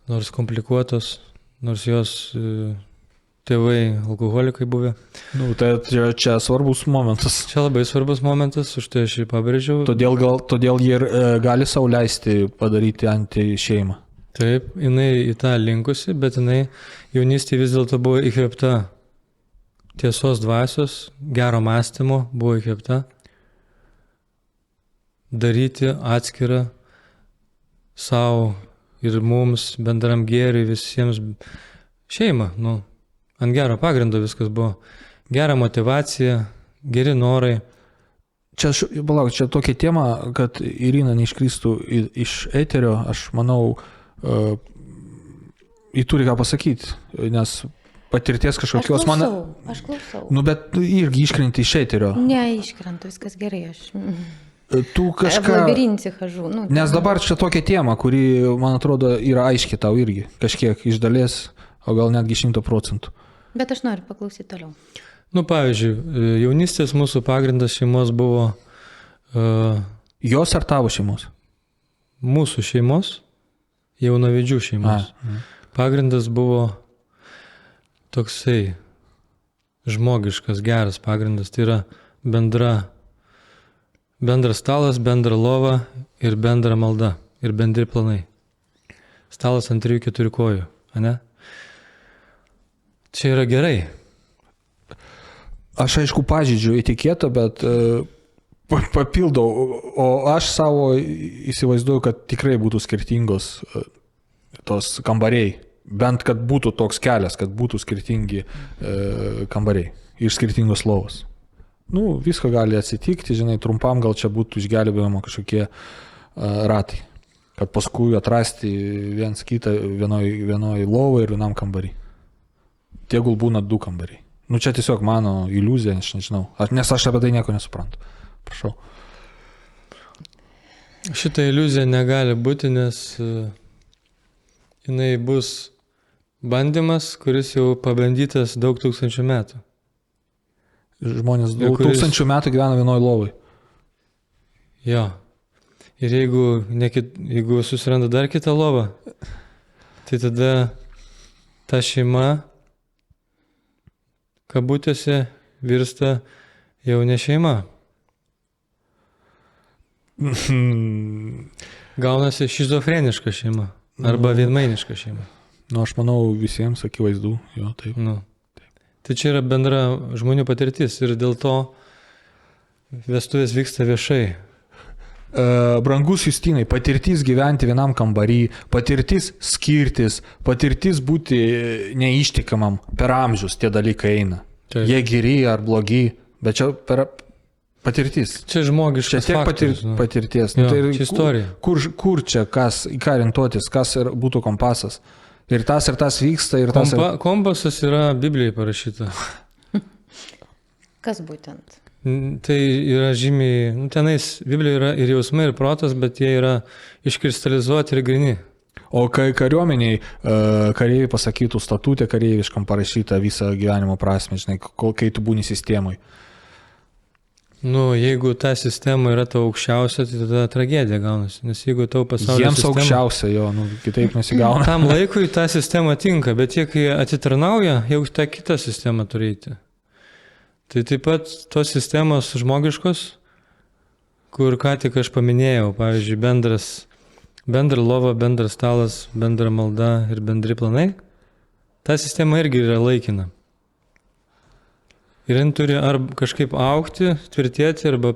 nors komplikuotos, nors jos tėvai alkoholikai buvę. Nu, tai čia svarbus momentas. Čia labai svarbus momentas, už tai aš jį pabrėžiau. Todėl jie ir gali sau leisti padaryti anti šeimą. Taip, jinai į tą linkusi, bet jinai jaunystėje vis dėlto buvo įkvėpta tiesos dvasios, gero mąstymo, buvo įkvėpta daryti atskirą savo ir mums bendram gėriui visiems šeimą. Nu, ant gero pagrindo viskas buvo. Gera motyvacija, geri norai. Čia tokia tema, kad Irina neiškristų iš eterio, aš manau, jį turi ką pasakyti, nes patirties kažkokios Aš klausau. Nu, bet irgi iškrenti iš eterio. Neiškrentu, viskas gerai, aš... Tu kažką... В лабиринте хожу. Ну, Nes dabar čia tokia tema, kuri, man atrodo, yra aiški tau irgi. Kažkiek iš dalies, o gal netgi 100%. Bet aš noriu paklausyti toliau. Nu, pavyzdžiui, jaunystės mūsų pagrindas šeimos buvo Jos ar tavo šeimos? mūsų šeimos, jaunavedžių šeimos. Pagrindas buvo toksai žmogiškas, geras pagrindas. Tai yra bendras stalas, bendra lova ir bendra malda ir bendri planai. Stalas ant 3-4 kojų, ane? Čia yra gerai. Aš aišku pažydžiu etiketą, bet papildau, o aš savo įsivaizduoju, kad tikrai būtų skirtingos tos kambariai. Bent kad būtų toks kelias, kad būtų skirtingi kambariai iš skirtingos lovos. Nu, visko gali atsitikti, žinai, trumpam gal čia būtų išgelbėjimo kažkokie ratai. Kad paskui atrasti viens kitą vienoj lovai ir vienam kambarį. Tegul būna 2 kambariai. Nu, čia tiesiog mano iliuzija, aš nežinau. Nes aš apie tai nieko nesuprantu. Prašau. Šitą iliuziją negali būti, nes jinai bus bandymas, kuris jau pabandytas daug tūkstančių metų. Žmonės daug tūkstančių metų gyvena vienoj lovai. Jo. Ir jeigu susiranda dar kitą lovą, tai tada ta šeima kabutėse virsta jau ne šeima. Gaunasi šizofreniška šeima arba vienmainiška šeima. Nu, aš manau, visiems akivaizdu, jo, taip. Nu. Tai čia yra bendra žmonių patirtis ir dėl to vestuvės vyksta viešai. Brangus Justinai, patirtis gyventi vienam kambarį, patirtis skirtis, patirtis būti neištikamam, per amžius tie dalykai eina. Taip. Jie geri ar blogi, bet čia patirtis. Čia žmogiškas čia faktorius. patirties. Jo, Tai čia istorija. Kur čia, į ką orientuotis, kas būtų kompasas. Ir tas vyksta, ir tas... Kompasas yra Biblijai parašyta. Kas būtent? Tai yra žymiai, tenais Biblijoje yra ir jausmai, ir protas, bet jie yra iškristalizuoti ir grini. O kai kariuomeniai kareiviai pasakytų statutę kareiviškam parašytą visą gyvenimo prasme, žinai, kai tu būni sistemai. Nu, jeigu ta sistema yra tau aukščiausia, tai tada tragedija gaunasi. Nes jeigu tau pasaulio Jiems sistema... aukščiausia, jo, kitaip nesigauna. Tam laikui ta sistema tinka, bet jie, kai atitarnauja, jau tą kitą sistemą turėti. Tai taip pat tos sistemos žmogiškos, kur ką tik aš paminėjau, pavyzdžiui, bendra lova, bendras stalas, bendra malda ir bendri planai, ta sistema irgi yra laikina. Ir jin turi arba kažkaip augti, tvirtėti, arba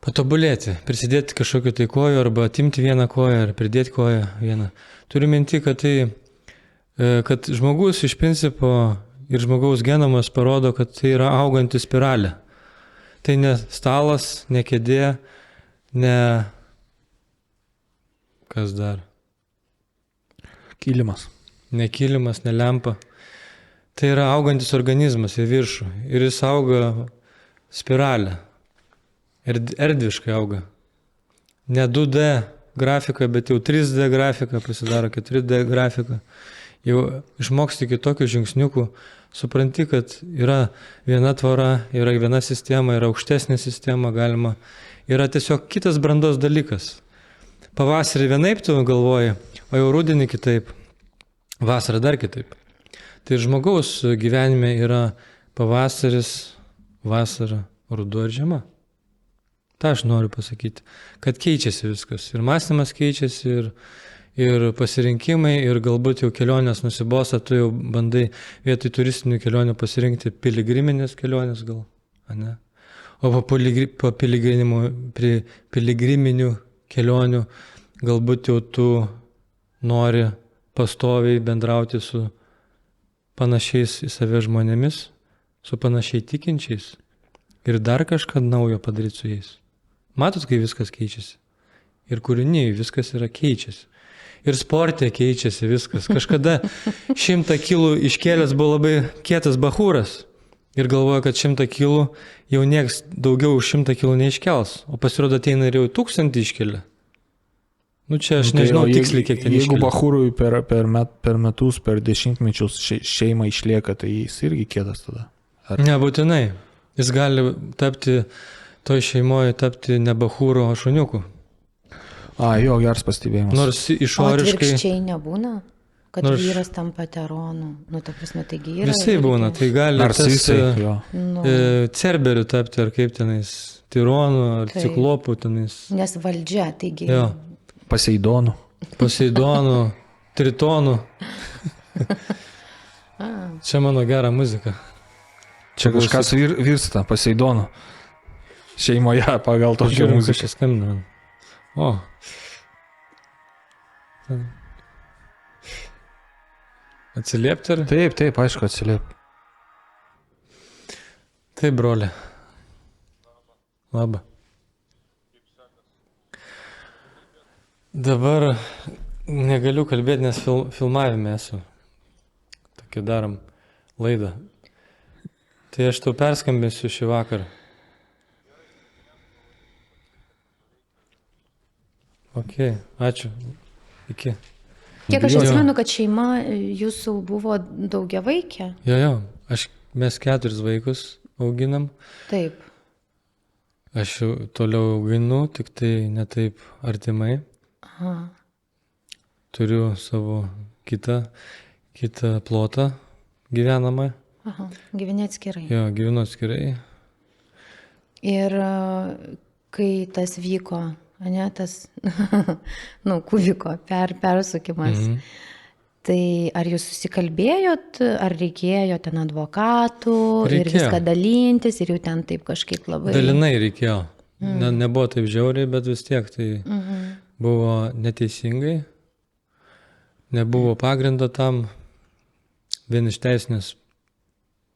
patobulėti, prisidėti kažkokiu tai koju, arba atimti vieną koją, ar pridėti koją vieną. Turiu minti, kad žmogus iš principo ir žmogaus genomas parodo, kad tai yra auganti spiralė. Tai ne stalas, ne kėdė, ne... Kas dar? Kilimas. Ne kilimas, ne lempa. Tai yra augantis organizmas į viršų. Ir jis auga spiralę. Erdviškai auga. Ne 2D grafika, bet jau 3D grafika, pasidaro 4D grafika. Jau išmoksti kitokių žingsniukų, supranti, kad yra viena tvora, yra viena sistema, yra aukštesnė sistema, yra tiesiog kitas brandos dalykas. Pavasarį vienaip tu galvoji, o jau rudenį kitaip, vasarą dar kitaip. Tai žmogaus gyvenime yra pavasaris, vasara, ruduo ir žiema. Ta aš noriu pasakyti, kad keičiasi viskas. Ir mąstymas keičiasi, ir pasirinkimai, ir galbūt jau kelionės nusibosta, tu jau bandai vietoj turistinių kelionių pasirinkti piligriminės kelionės gal, ne? O po piligriminių kelionių galbūt jau tu nori pastoviai bendrauti su panašiais į save žmonėmis, su panašiai tikinčiais ir dar kažką naujo padaryti su jais. Matot, kai viskas keičiasi. Ir kūrinyje viskas yra keičiasi. Ir sporte keičiasi viskas. Kažkada 100 kilų iškėlęs buvo labai kietas bachūras. Ir galvoja, kad 100 kilų jau nieks daugiau už 100 kilų neiškels. O pasirodo ateina ir jau 1000 iškelia. Nu čia aš nežinau tiksliai, kiek ten iškelia. Jeigu bachūrui per metus, per dešimtmečius šeima išlieka, tai jis irgi kietas tada. Nebūtinai. Jis gali tapti, toj šeimoje tapti ne bachūro, o šuniuku. Jo, geras pastebėjimas. Nors išoriškai... O atvirkščiai nebūna, kad vyras tampa teronu. Nu, ta prasme, taigi yra. Visai būna, tai gali cerberiu tapti, ar kaip tenais, tironu, ar ciklopu tenais. Nes valdžia, taigi... Jo. Poseidonu, tritonu. Čia mano gera muzika. Čia kažkas virsta, Poseidonu. Šeimoje pagal tokią muziką. Skambina. O. Atsiliepti ar? Taip, aišku, atsiliepti. Taip, brolė. Labą. Dabar negaliu kalbėti, nes filmavime esu. Tokį darom laidą. Tai aš tau perskambinsiu šį vakarą. Ok, ačiū. Iki. Kiek aš atsimenu, kad šeima jūsų buvo daugiavaikė? Jo, mes 4 vaikus auginam. Taip. Aš toliau auginu, tik tai ne taip artimai. Aha. Turiu savo kitą plotą gyvenamą. Aha, gyveni atskirai. Jo, gyvenu atskirai. Ir kai tas vyko, tas, kūviko persukimas, tai ar jūs susikalbėjot, ar reikėjo ten advokatų ir viską dalintis, ir jau ten taip kažkaip labai... Dalinai reikėjo. Nebuvo taip žiauriai, bet vis tiek tai buvo neteisingai. Nebuvo pagrindo tam. Vien iš teisinės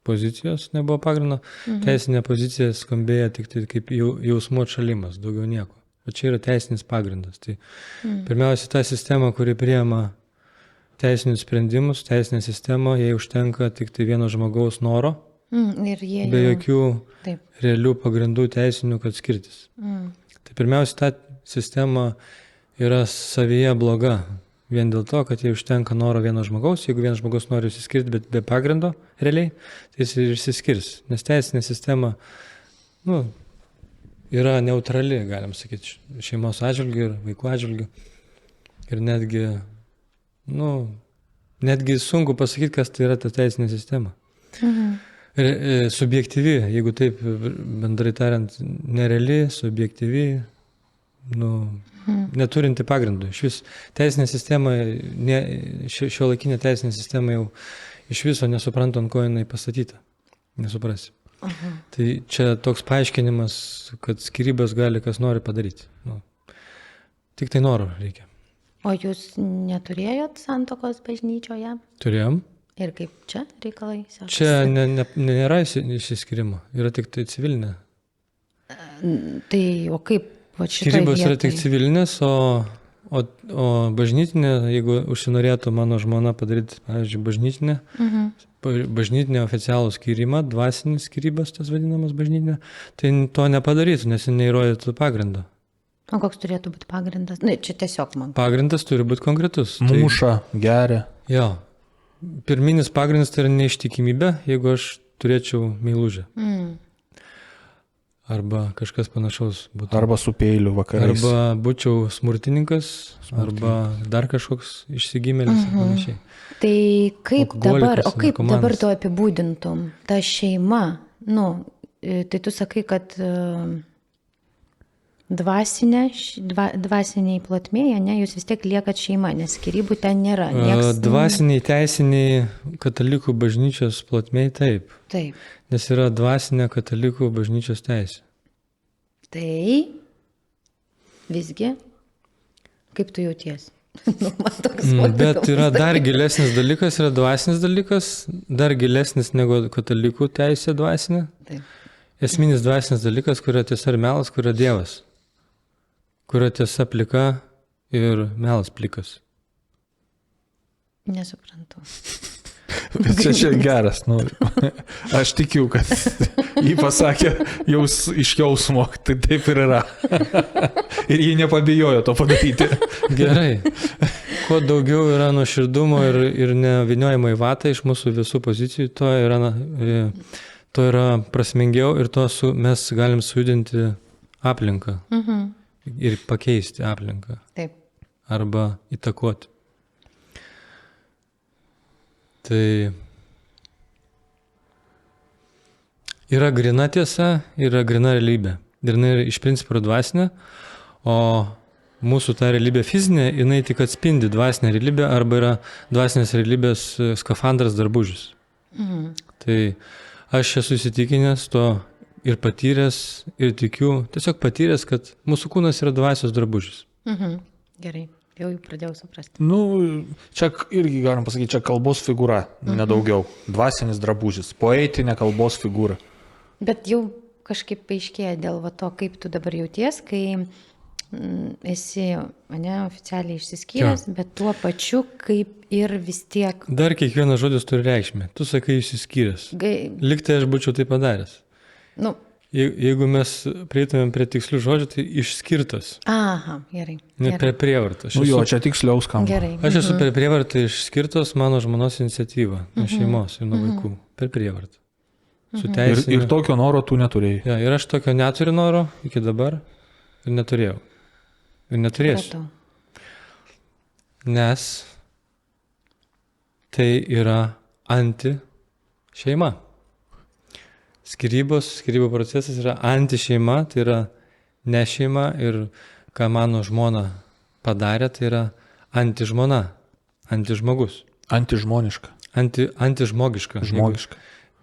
pozicijos nebuvo pagrindo. Teisinė pozicija skambėjo tik tai kaip jausmų atšalimas, daugiau nieko. O čia yra teisinis pagrindas. Tai pirmiausia, ta sistema, kuri priima teisinius sprendimus, teisinė sistema, jai užtenka tik tai vieno žmogaus noro, be jokių realių pagrindų teisinių, kad skirtis. Tai pirmiausia, ta sistema yra savyje bloga. Vien dėl to, kad jai užtenka noro vieno žmogaus, jeigu vienas žmogus nori išsiskirti, bet be pagrindo realiai, tai jis ir išsiskirs. Nes teisinė sistema yra neutrali, galim sakyti, šeimos atžvilgiu ir vaikų atžvilgiu. Ir netgi sunku pasakyti, kas tai yra ta teisinė sistema. Ir subjektyvi, jeigu taip bendrai tariant, nereali, subjektyvi, neturinti pagrindų. Iš vis teisinė sistema, šiuolaikinė teisinė sistema jau iš viso nesupranta, ant ko jinai pastatyta. Nesuprasi. Tai čia toks paaiškinimas, kad skyrybas gali kas nori padaryti. Tik tai noro reikia. O jūs neturėjot santuokos bažnyčioje? Turėjom. Ir kaip čia reikalai sekasi? Čia nėra išsiskyrimo, yra tik tai civilinė. Tai o kaip? Skyrybos yra tik civilinės, o bažnytinė, jeigu užsinorėtų mano žmona padaryti, pavyzdžiui, bažnytinę oficialų skyrimą, dvasinis skyrybas, tas vadinamas bažnytinė, tai to nepadarytų, nes jis neįrodytų pagrindą. O koks turėtų būti pagrindas? Čia tiesiog man. Pagrindas turi būti konkretus. Muša, geria. Jo. Pirminis pagrindas tai yra neištikimybė, jeigu aš turėčiau meilužę. arba kažkas panašaus būtų. Arba su peiliu vakarais. Arba būčiau smurtininkas, arba dar kažkoks išsigimėlis ir panašiai. Tai kaip dabar, Alkoholikas, o kaip narkomanas. dabar tu apibūdintum tą šeimą? Nu, tai tu sakai, kad dvasiniai plotmėje, ne, jūs vis tiek liekat šeima, nes skyrybų ten nėra. Dvasiniai, teisiniai katalikų bažnyčios plotmėj taip. Taip. Nes yra dvasinė katalikų bažnyčios teisė. Tai visgi, kaip tu jauties? Man toks Bet yra dar gilesnis dalykas, yra dvasinis dalykas, dar gilesnis negu katalikų teisė dvasinė. Taip. Esminis dvasinis dalykas, kurio tiesa ir melas, kurio Dievas. Kurio tiesa plika ir melas plikas. Nesuprantu. Čia geras, nu, aš tikiu, kad jį pasakė iš jausmo, tai taip ir yra. Ir jį nepabijojo to padaryti. Gerai. Kuo daugiau yra nuoširdumo ir neviniojimo į vatą iš mūsų visų pozicijų, to yra prasmingiau ir mes galim sujudinti aplinką ir pakeisti aplinką. Taip. Arba įtakoti. Tai yra grina tiesa, yra grina realybė. Ir jinai iš principo yra dvasinė, o mūsų ta realybė fizinė, jinai tik atspindi dvasinę realybę arba yra dvasinės realybės skafandras drabužis. Tai aš esu įsitikinęs to ir patyręs, ir tikiu, tiesiog patyręs, kad mūsų kūnas yra dvasios drabužis. Gerai. Jau pradėjau suprasti. Nu, čia irgi galim pasakyti, čia kalbos figūra, nedaugiau. Dvasinis drabužis, poetinė kalbos figūra. Bet jau kažkaip paaiškėja dėl to, kaip tu dabar jauties, kai esi oficialiai išsiskyręs, bet tuo pačiu kaip ir vis tiek. Dar kiekvienas žodis turi reikšmę. Tu sakai išsiskyręs. Liktai aš būčiau tai padaręs. Nu. Jeigu mes prieitumėm prie tikslių žodžių, tai išskirtas. Aha, gerai. Ne per prievartą. Čia tiksliau skamba. Gerai. Aš esu per prievartą išskirtas mano žmonos iniciatyva, nuo šeimos ir nuo vaikų. Per prievartą. Su teisė. Ir tokio noro tu neturėjai. Ja, ir aš tokio neturiu noro iki dabar ir neturėjau. Ir neturėsiu. Nes tai yra anti šeima. Skyrybų procesas yra anti šeima, tai yra ne šeima ir ką mano žmona padarė, tai yra anti žmona, anti žmogus. Antižmoniška. Antižmogiška. Žmogiška.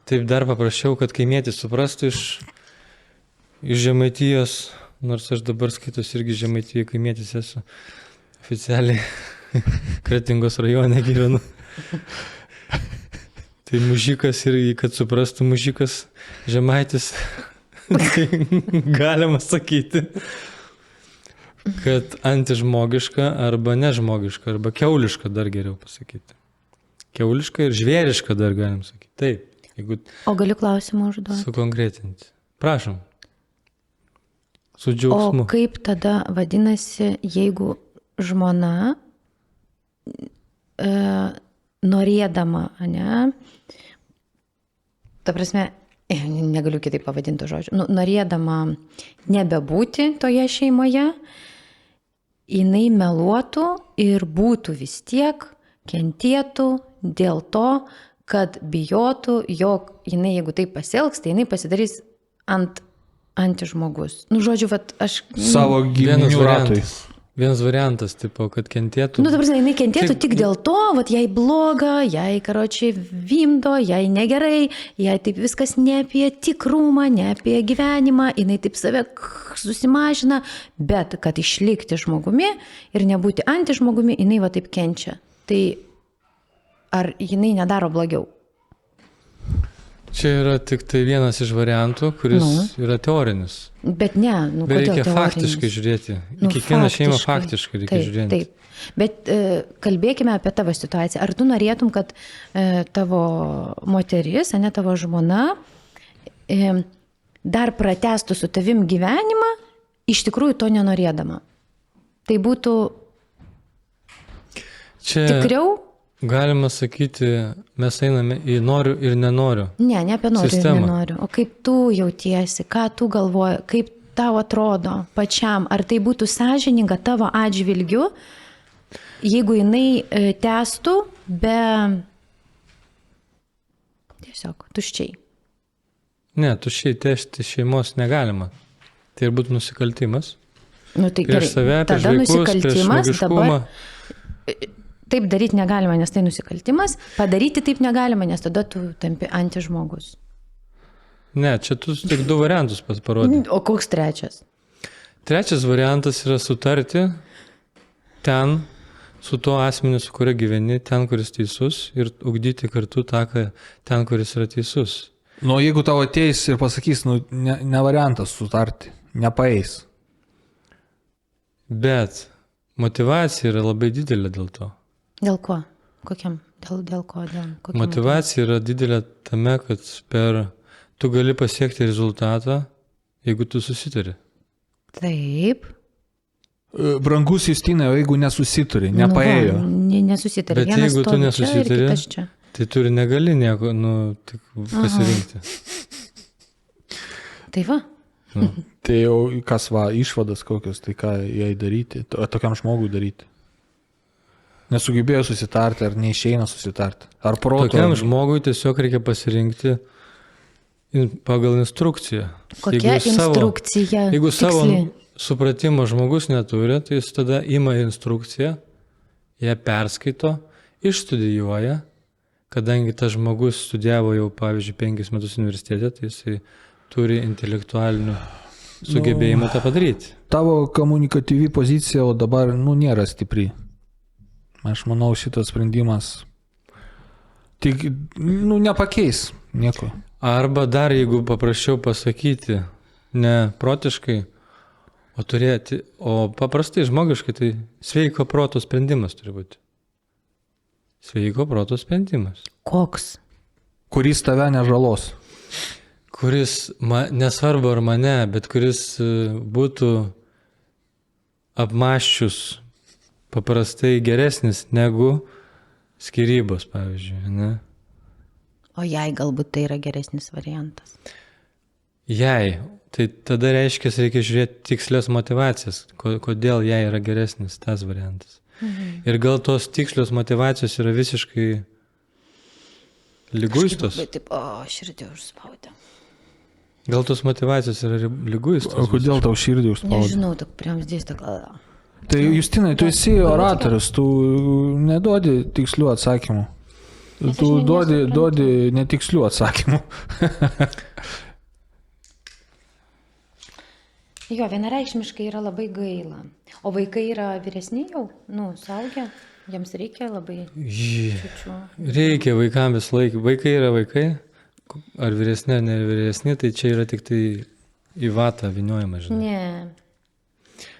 Taip dar paprašiau, kad kaimietis suprastų iš Žemaitijos, nors aš dabar skaitos irgi Žemaitijoje kaimietis esu, oficialiai Kretingos rajone gyvenu. Tai mužikas ir kad suprastų mužikas Žemaitis, tai galima sakyti, kad antižmogiška arba nežmogiška, arba keuliška dar geriau pasakyti. Keuliška ir žvėriška dar galim sakyti. Taip. Jeigu o galiu klausimą užduoti? Sukonkretinti. Prašom. Su džiaugsmu. O kaip tada vadinasi, jeigu žmona norėdama, ta prasme, negaliu kitaip pavadinti žodžiu, norėdama nebebūti toje šeimoje, jinai meluotų ir būtų vis tiek, kentėtų dėl to, kad bijotų, jog jinai, jeigu taip pasielgs, tai jinai pasidarys antižmogus. Žodžiu, aš... Savo giminių ratui. Vienas variantas, tipo, kad kentėtų. Ta prasme, jinai kentėtų tik dėl to, jai bloga, jai, vimdo, jai negerai, jai taip viskas ne apie tikrumą, ne apie gyvenimą, jinai taip save susimažina, bet kad išlikti žmogumi ir nebūti antižmogumi, jinai taip kenčia. Tai ar jinai nedaro blogiau? Čia yra tik tai vienas iš variantų, kuris yra teorinis. Bet ne, Bet kodėl reikia teorinis? Faktiškai žiūrėti. Kiekvieną šeimą faktiškai reikia žiūrėti. Taip. Bet kalbėkime apie tavo situaciją. Ar tu norėtum, kad tavo moteris, tavo žmona, dar pratęstų su tavim gyvenimą, iš tikrųjų to nenorėdama? Tai būtų tikriau? galima sakyti, mes einame į noriu ir nenoriu. Ne apie noriu ir Sistema. nenoriu. O kaip tu jautiesi, ką tu galvoji, kaip tau atrodo pačiam, ar tai būtų sąžininga tavo atžvilgiu, jeigu jinai tęstų be tiesiog tuščiai. Ne, tuščiai tęsti šeimos negalima. Tai ir būtų nusikaltimas. Nu, tai Prieš save, prieš tada vaikus, prieš nusikaltimas, žmogiškumą. taip daryti negalima, nes tai nusikaltimas, padaryti taip negalima, nes tada tu tampi antižmogus. Ne, čia tu tik 2 variantus parodai. O koks trečias? Trečias variantas yra sutarti ten, su tuo asmeniu, su kuriuo gyveni, ten, kuris teisus, ir ugdyti kartu tą, ten, kuris yra teisus. Nu, jeigu tavo ateis ir pasakys, nu, ne variantas sutarti, nepaeis. Bet motyvacija yra labai didelė dėl to. Dėl ko? Kokiam? Dėl ko? Kokiam Motyvacija yra didelė tame, kad tu gali pasiekti rezultatą, jeigu tu susitari. Taip. Brangus Justinai, o jeigu nesusituri, nepaėjo. Nesusitari. Bet jeigu tu nesusitari, tai tu ir negali nieko, tik pasirinkti. Tai va. Tai jau kas išvadas kokios, tai ką jai daryti, tokiam žmogui daryti. Nesugebėjo susitarti, ar neišeina susitarti. Ar proto. Tokiam žmogui tiesiog reikia pasirinkti pagal instrukciją. Kokia instrukcija? Jeigu savo supratimo žmogus neturi, tai jis tada ima instrukciją, ją perskaito, išstudijuoja, kadangi tas žmogus studijavo jau, pavyzdžiui, 5 metus universitete, tai jisai turi intelektualinių sugebėjimų tą padaryti. Tavo komunikatyvi pozicija, o dabar, nėra stipri. Aš manau, šitas sprendimas tik, nepakeis nieko. Arba dar, jeigu paprašiau pasakyti, ne protiškai, o paprastai žmogiškai, tai sveiko proto sprendimas turi būti. Sveiko proto sprendimas. Koks? Kuris tave nežalos. Kuris, nesvarbu ar mane, bet kuris būtų apmąsčius paprastai geresnis negu skyrybos, pavyzdžiui. Ne? O jai galbūt tai yra geresnis variantas. Jai. Tai tada reiškia, reikia žiūrėti tikslės motivacijas, kodėl jai yra geresnis tas variantas. Ir gal tos tikslios motivacijos yra visiškai liguistos. Bet taip, širdį užspaudė. Gal tos motivacijos yra liguistos. O kodėl tau širdį užspaudė? Nežinau, tak priams dėstą kladą. Tai Justinai, tu esi oratorius, tu neduodi tikslių atsakymų. Tu duodi netikslių atsakymų. Jo, vienareikšmiškai yra labai gaila. O vaikai yra vyresni jau, suaugę, jiems reikia labai čiučių. Reikia vaikams vis laik. Vaikai yra vaikai, ar vyresni, ar nevyresni, tai čia yra tik tai į vatą vyniojama, žinai. Ne.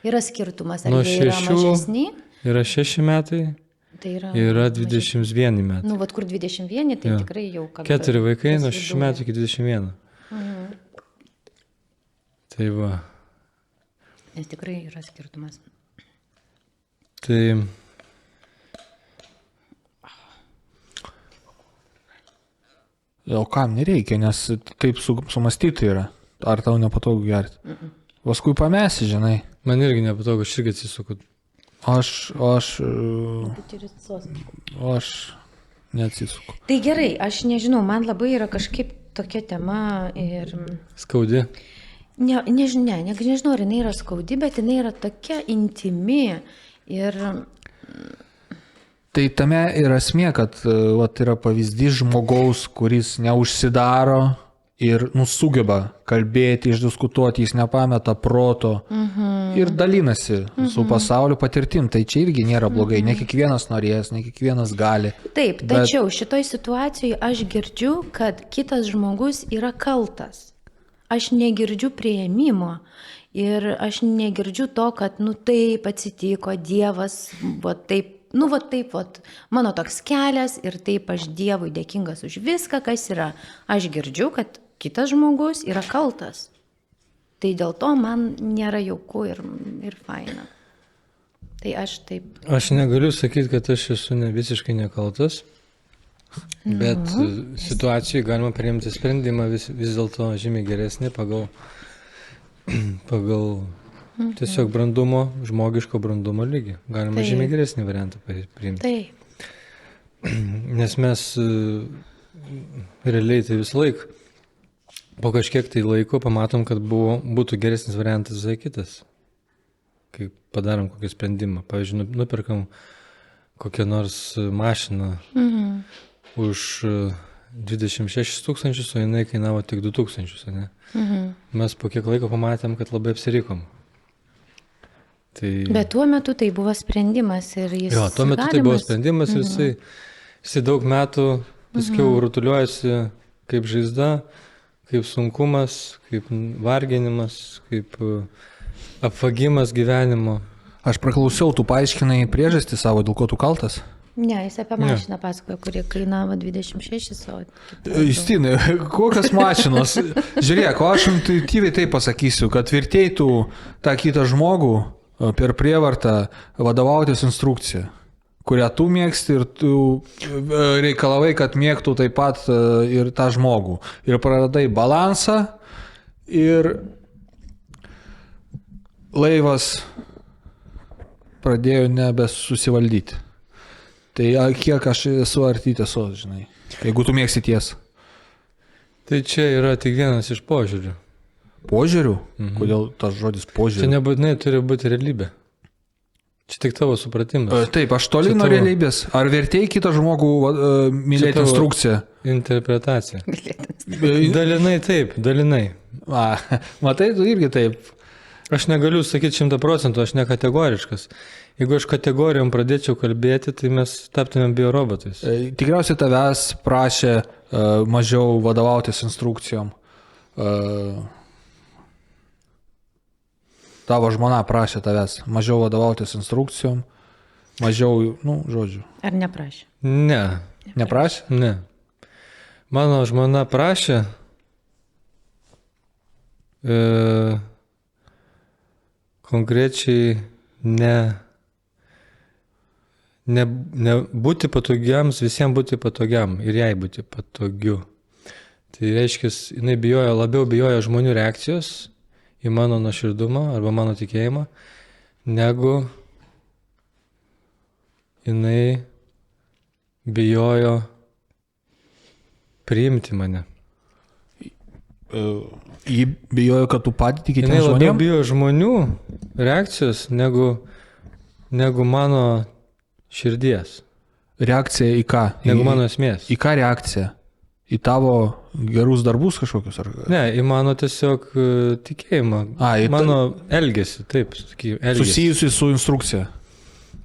Yra skirtumas, ar Nuo jie yra 6 mažesni. Yra 6 metai, Tai yra 21 metai. Vat kur 21, tai tikrai jau ką. 4 vaikai nuo 6 metų iki 21. Tai va. Nes tikrai yra skirtumas. Tai O kam nereikia, nes taip sumastyti yra. Ar tau nepatogu gerti? Paskui pamesi, žinai. man irgi nepatogu, aš irgi atsisuku. Aš neatsisuku. Tai gerai, aš nežinau, man labai yra kažkaip tokia tema ir... Skaudi. Nežinau, ar jinai yra skaudi, bet jinai yra tokia intimi ir... Tai tame yra esmė, kad yra pavyzdys žmogaus, kuris neužsidaro ir sugeba kalbėti, išdiskutuoti, jis nepameta proto ir dalinasi su pasaulio patirtim. Tai čia irgi nėra blogai, ne kiekvienas norės, ne kiekvienas gali. Taip, tačiau šitoj situacijoje aš girdžiu, kad kitas žmogus yra kaltas. Aš negirdžiu priėmimo ir aš negirdžiu to, kad taip atsitiko, Dievas, taip. Taip, mano toks kelias ir taip aš Dievui dėkingas už viską, kas yra. Aš girdžiu, kad kitas žmogus yra kaltas. Tai dėl to man nėra jauku ir faina. Tai aš taip. Aš negaliu sakyti, kad aš esu visiškai nekaltas, bet situacijai galima priimti sprendimą vis dėlto žymiai geresnį pagal tiesiog brandumo, žmogiško brandumo lygį. Galima žymiai geresnį variantą priimti. Taip. Nes mes realiai tai visą laiką po kažkiek tai laiko pamatom, kad būtų geresnis variantas visai kitas. Kai padarom kokį sprendimą. Pavyzdžiui, nuperkam kokią nors mašiną už 26 000, o jinai kainavo tik 2 000, ne? Mes po kiek laiko pamatėm, kad labai apsirikom. Tai... Bet tuo metu tai buvo sprendimas ir jis... Jo, tuo metu tai buvo sprendimas ir jisai daug metų paskiau rutuliuojasi kaip žaizda, kaip sunkumas, kaip varginimas, kaip apvagimas gyvenimo. Aš praklausiau, tu paaiškinai priežastį savo, dėl ko tu kaltas? Ne, jis apie mašiną pasakojo, kuri kainavo 26, o... Justinai, kokios mašinos? Žiūrėk, o aš intuityviai tai pasakysiu, kad vertėjtų tą kitą žmogų per prievartą vadovautis instrukciją, kurią tu mėgsti ir tu reikalavai, kad mėgtų taip pat ir tą žmogų. Ir praradai balansą ir laivas pradėjo nebesusivaldyti. Tai kiek aš esu arti tiesos, žinai, jeigu tu mėgsi tiesą. Tai čia yra tik vienas iš požiūrių. Požiūrių? Kodėl tas žodis požiūrių? Čia nebūtinai turi būti realybė. Čia tik tavo supratimas. Taip, aš toli nuo realybės. Ar vertėjai kitą žmogų mylėti instrukciją? Interpretacija. Dalinai taip, dalinai. Matai, tu irgi taip. Aš negaliu sakyti 100%, aš ne kategoriškas. Jeigu aš kategorijom pradėčiau kalbėti, tai mes taptumėm biorobotais. Tikriausiai tavęs prašė mažiau vadovautis instrukcijom. Tavo žmona prašė tavęs mažiau vadovautis instrukcijom, mažiau, žodžiu. Ar neprašė? Ne. Neprašė? Ne. Mano žmona prašė konkrečiai ne būti patogiams, visiems būti patogiam ir jai būti patogiu. Tai reiškia, jinai labiau bijojo žmonių reakcijos į mano nuoširdumą arba mano tikėjimą, negu jinai bijojo priimti mane. Ji bijojo, kad tu patį tikėti žmonėm? Jinai labiau bijo žmonių reakcijos negu mano širdies. Reakcija į ką? Negu mano esmės. Į ką reakcija? Į tavo gerus darbus kažkokius? Ar... Ne, į mano tiesiog tikėjimą. Mano elgesį, taip. Susijusi su instrukcija.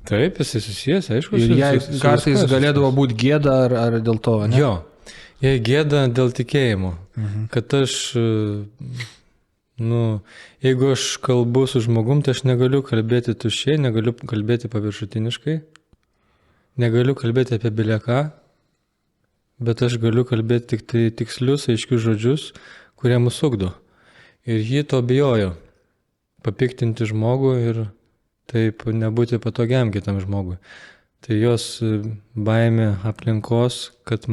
Taip, jisai susijęs, aišku. Ir jai kartais galėdavo būti gėda ar dėl to, ne? Jo, jai gėda dėl tikėjimo. Kad aš, jeigu aš kalbu su žmogum, tai aš negaliu kalbėti tuščiai, negaliu kalbėti paviršutiniškai, negaliu kalbėti apie bileką, bet aš galiu kalbėti tik tai tikslius, aiškius žodžius, kurie mus ugdo. Ir ji to bijojo, papiktinti žmogų ir taip nebūti patogiam kitam žmogui. Tai jos baimė aplinkos, kad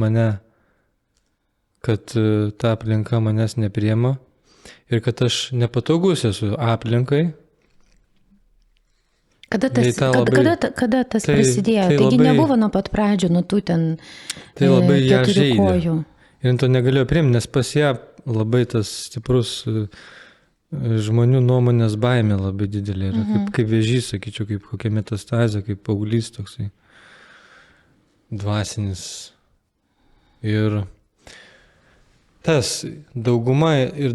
ta aplinka manęs nepriema ir kad aš nepatogus esu aplinkai. Kada tas prasidėjo? Taigi nebuvo nuo pat pradžių, nuo tų ten tai labai ją keturių kojų. Ir jin to negalėjo priimti, nes pas ją labai tas stiprus žmonių nuomonės baimė labai didelė yra. Kaip vėžys, sakyčiau, kaip kokia metastazė, kaip paauglys toksai dvasinis. Ir tas dauguma ir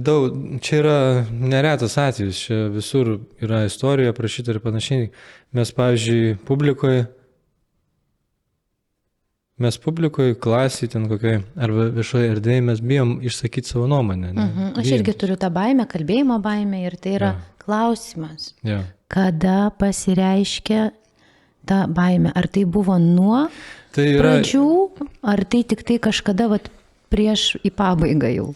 čia yra neretas atvejis, čia visur yra istorija aprašyta ir panašiai. Mes, pavyzdžiui, publikoje, klasėje, ten kokiai, arba viešoje erdvėje mes bijom išsakyti savo nuomonę. Aš irgi turiu tą baimę, kalbėjimo baimę ir tai yra klausimas. Kada pasireiškia ta baimė? Ar tai buvo nuo pradžių, ar tai tik tai kažkada prieš į pabaigą jau?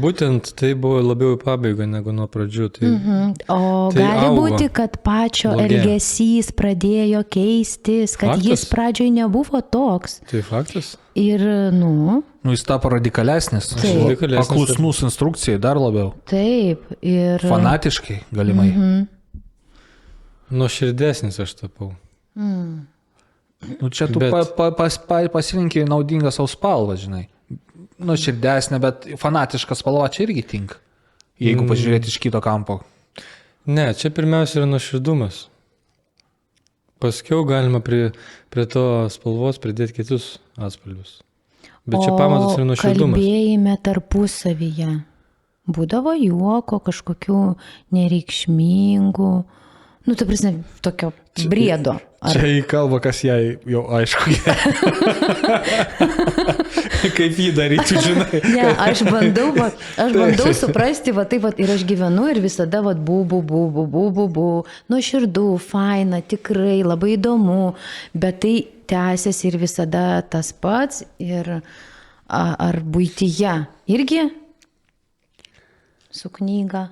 Būtent tai buvo labiau į pabaigą negu nuo pradžių. Tai, O Tai gali augo. būti, kad pačio Blogėja. elgesys pradėjo keistis, kad Faktas. jis pradžioj nebuvo toks. tai faktas. Ir, Nu, jis tapo radikalesnis. Taip. Radikalesnis. Paklusnus instrukcijai dar labiau. taip, ir... Fanatiškai galimai. Nuoširdesnis aš tapau. Nu, čia tu Bet- pasirinkai naudingą savo spalvą, žinai. Nu, širdesnė, bet fanatiška spalva čia irgi tinka. Jeigu pažiūrėti iš kito kampo. Ne, čia pirmiausia yra nuoširdumas. Paskiau galima prie to spalvos pridėti kitus atspalvius. Bet čia pamatas yra nuoširdumas. Kalbėjime tarpusavyje. Būdavo juoko kažkokių nereikšmingų, nu, ta prasme, tokio briedo. Čia į kalbą, kas jai jau aišku. Kaip jį daryti, žinai. Ne, aš bandau suprasti, va taip, va, ir aš gyvenu ir visada, va, nuoširdų, faina, tikrai, labai įdomu, bet tai tęsiasi ir visada tas pats ir ar buityje irgi su knyga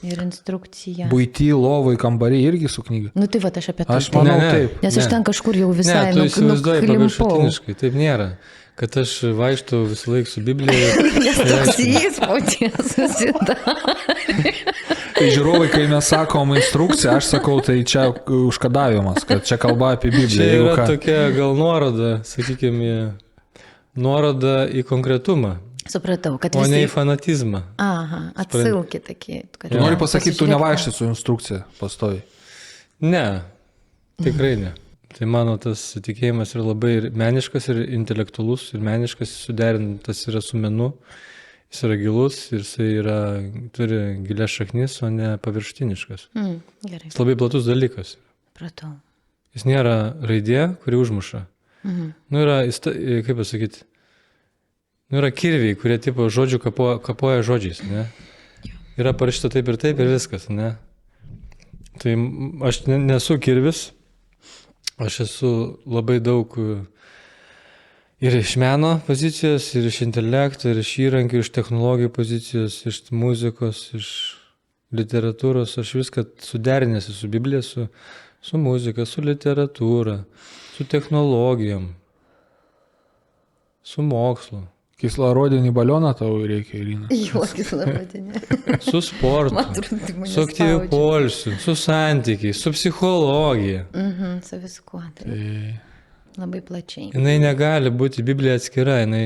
ir instrukcija. Buity, lovai, kambariai irgi su knyga. Nu tai va, aš apie tai. Aš manau, Ne, ne. taip. Nes aš ten kažkur jau visai Ne, tu įsivaizduoji nuklimpau. paviršutiniškai, taip nėra. Kad aš vaikštau visą laiką su Biblija. Nes toks įspūdis susidaro. Tai žiūrovai, kai mes sakom instrukciją, aš sakau, tai čia užkadavimas, kad čia kalba apie Čia Bibliją. Jeigu yra ką- tokia gal nuoroda, sakykime, nuoroda į konkretumą, Supratau, kad o ne į visi... fanatizmą. Aha, atsilki tokie. Tu nori pasakyti, tu nevaikštai su instrukcija pastovi. Ne, tikrai ne. Tai mano tas tikėjimas yra labai ir meniškas, ir intelektualus, ir meniškas, suderintas yra su menu, jis yra gilus, ir jis yra, turi gilias šaknis, o ne paviršutiniškas. Gerai, Jis labai platus dalykas. supratau. Jis nėra raidė, kuri užmuša. Nu yra, kaip pasakyti, nu yra kirviai, kurie tipo žodžių kapoja žodžiais, ne? Yra parašyta taip ir viskas, ne? Tai aš nesu kirvis, aš esu labai daug ir iš meno pozicijos, ir iš intelekto, ir iš įrankių, iš technologijų pozicijos, iš muzikos, iš literatūros, aš viską suderinęs su Biblija, su muzika, su literatūra, su technologijom, su mokslu, Kislarodinį balioną tau reikia, Irina. Juokis labadinė. su sportu, su aktyviu poilsiu, su santykiais, su psichologija. Su viskuo. Tai labai plačiai. Jinai negali būti Biblija atskira, jinai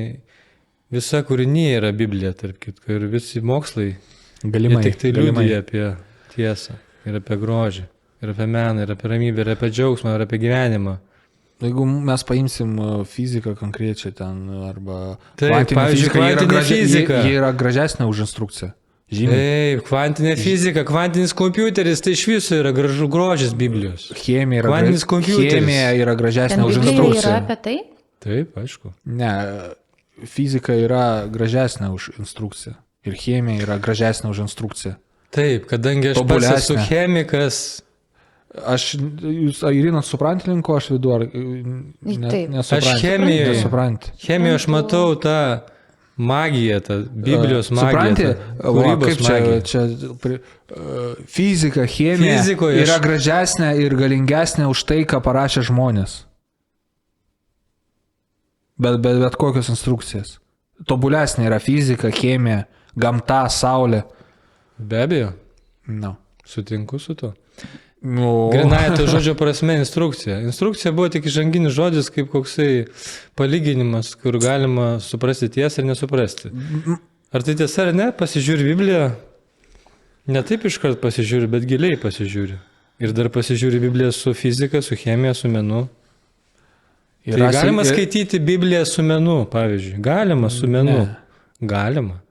visa kūrinyje yra Biblija, tarp kitko, ir visi mokslai Galimai. jie tik tai liudija apie tiesą, ir apie grožį, ir apie meną, ir apie ramybę, ir apie džiaugsmą, ir apie gyvenimą. Jeigu mes paimsim fiziką konkrečiai ten, arba Taip, pavyzdžiui, kvantinė fizika. Jie yra gražesnė už instrukciją. Žymiai. Taip, kvantinė fizika, kvantinis kompiuteris, tai iš viso yra grožis Biblijos. Chemija yra, Kvantinis kompiuteris. chemija yra gražesnė Ten už Biblijoje yra instrukciją. apie tai? Taip, aišku. Ne, fizika yra gražesnė už instrukciją. Ir chemija yra gražesnė už instrukciją. Taip, kadangi aš pats esu Tobulesnė. chemikas, Jūs, Irina, supranti, link ko aš vidu, ar Taip. nesupranti? Aš chemijoje. Nesupranti. chemijoje aš matau tą magiją, tą Biblijos magiją. Supranti, tą va, kūrybos kaip čia, magiją. fizika, chemija Fizikoje yra aš- gražesnė ir galingesnė už tai, ką parašė žmonės. Bet kokios instrukcijas. Tobulesnė yra fizika, chemija, gamta, saulė. Be abejo, No. sutinku su to. Nu, Grinai to žodžio prasme instrukcija. Instrukcija buvo tik įžanginis žodis, kaip koksai palyginimas, kur galima suprasti tiesą ir nesuprasti. Ar tai tiesa ar ne, pasižiūri Bibliją, ne taip iškart pasižiūri, bet giliai pasižiūri. Ir dar pasižiūri Bibliją su fizika, su chemija, su menu. Tai galima skaityti Bibliją su menu, pavyzdžiui. Galima su menu. Ne. Galima.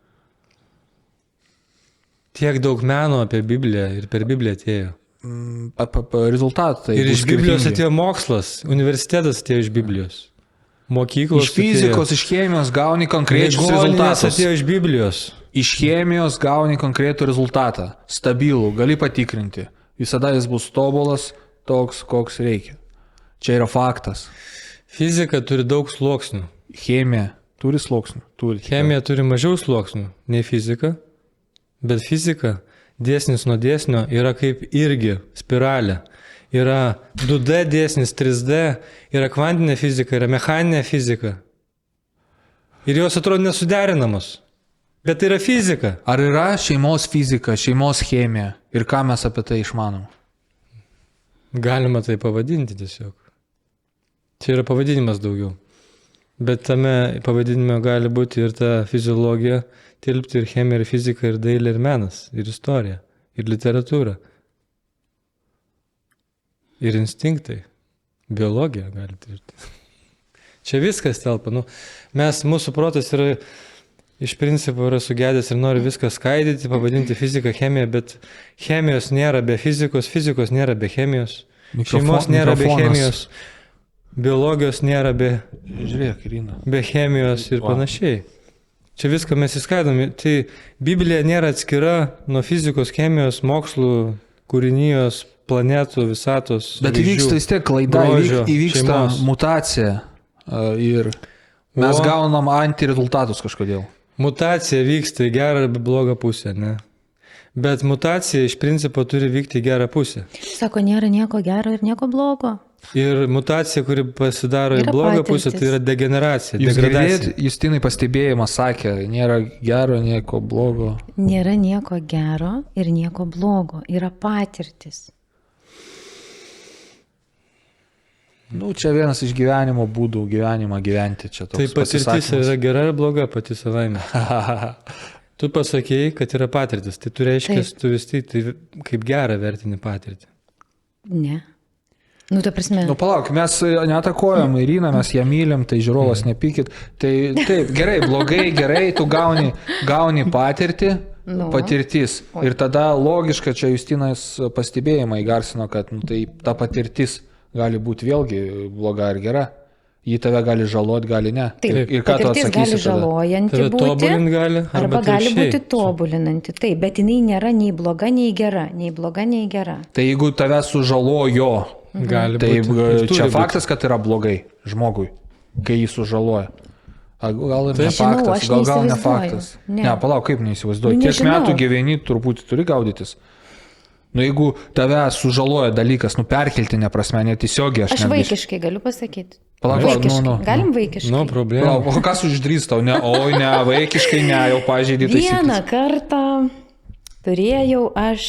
Tiek daug meno apie Bibliją ir per Bibliją atėjo. Rezultatai. Ir bus iš Biblijos skirtingi. atėjo mokslas, universitetas atėjo iš Biblijos. Mokyklos Iš fizikos, iš chemijos gauni konkrečius rezultatus. rezultatus. Atėjo iš Biblijos. Iš chemijos gauni konkretų rezultatą. Stabilų, gali patikrinti. Visada jis bus tobulas, toks, koks reikia. Čia yra faktas. Fizika turi daug sluoksnių. Chemija Turi sluoksnių. Turi. Chemija turi mažiau sluoksnių nei fizika, bet fizika dėsnis nuo dėsnio yra kaip irgi spiralė. Yra 2D dėsnis, 3D, yra kvantinė fizika, yra mechaninė fizika. Ir jos atrodo nesuderinamos. Bet tai yra fizika. Ar yra šeimos fizika, šeimos chemija ir ką mes apie tai išmanom? Galima tai pavadinti tiesiog. Čia yra pavadinimas daugiau. Bet tame pavadinime gali būti ir ta fiziologija, tilpti ir chemija, ir fizika, ir dailė, ir menas, ir istorija, ir literatūra. Ir instinktai. Biologija gali tilpti. Čia viskas telpa. Mūsų protas yra iš principo yra sugedęs ir nori viską skaidyti, pavadinti fiziką, chemiją, bet chemijos nėra be fizikos, fizikos nėra be chemijos, šeimos nėra be chemijos, biologijos nėra be, Žiūrėk, Irina. be chemijos ir panašiai. Čia viską mes įskaidom. Tai Biblija nėra atskira nuo fizikos, chemijos, mokslų, kūrinijos, planetų, visatos. Bet įvyksta vis tiek klaida, grožio, įvyksta šeimos. mutacija ir mes gaunam antirezultatus kažkodėl. Mutacija vyksta į gerą ar blogą pusę, ne? Bet mutacija iš principo turi vykti į gerą pusę. Sako, nėra nieko gero ir nieko blogo. Ir mutacija, kuri pasidaro į Yra blogą patirtis. pusę, tai yra degeneracija, Jūs degradacija. girdėjot, Justinai pastebėjimas sakė, nėra gero, nieko blogo. Nėra nieko gero ir nieko blogo. Yra patirtis. Čia vienas iš gyvenimo būdų, gyvenimą gyventi čia toks. Tai patirtis pasisakymas. yra gera ar bloga pati savaime. Tu pasakėjai, kad yra patirtis, tai tu reiškia, tu vis tai kaip gerą vertini patirtį. Ne. Ta prasme. Palauk, mes neatakuojam Iriną, mes ją mylim, tai žiūrovas nepykit. Tai taip, gerai, blogai, gerai, tu gauni patirtį, patirtis. Ir tada logiška, čia Justinas pastebėjimą įgarsino, kad tai ta patirtis gali būti vėlgi bloga ar gera. Ji tave gali žaloti, gali ne. Taip, ir ką tu patirtis atsakysi gali tada? žalojanti Tave būti, tobulinti gali, arba gali atvirkščiai. būti tobulinanti. Taip, bet jinai nėra nei bloga, nei gera. Nei bloga, nei gera. Tai jeigu tave sužalojo, Gali tai būti. Ir turi čia būti. faktas, kad yra blogai žmogui, kai jį sužaloja. Gal ir Tai ne žinau, faktas, aš gal ne neįsivaizduoju. faktas. Ne. Palauk, kaip neįsivaizduoju. Nu, Kiek nežinau. metų gyveni, turbūt turi gaudytis. Jeigu tave sužaloja dalykas, perkeltinė prasme, netiesiogiai aš Aš netgi- vaikiškai galiu pasakyti. Palauk, Vaikiškai. Galim vaikiškai. Problema. Palauk, o kas uždrįsta, ne, ne, vaikiškai, ne, jau pažeidė Vieną taisyklės. kartą turėjau aš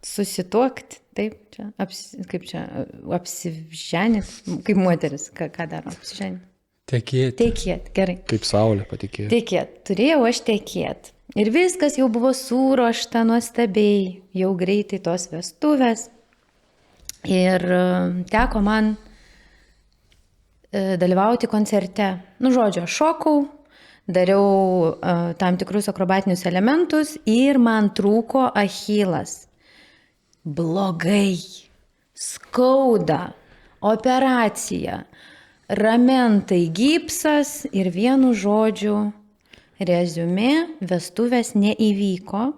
susituokti, taip, čia, apsiženyti, kaip moteris, ką daro, apsiženyti. Tekėti. Tekėti, gerai. Kaip saulė patikėjo. Tekėti, turėjau aš tekėti. Ir viskas jau buvo suruošta nuostabiai, jau greitai tos vestuvės. Ir teko man dalyvauti koncerte. Žodžiu, aš šokau, dariau tam tikrus akrobatinius elementus ir man trūko achilas. Blogai, skauda, operacija, ramentai, gipsas ir vienu žodžiu reziumė, vestuvės neįvyko.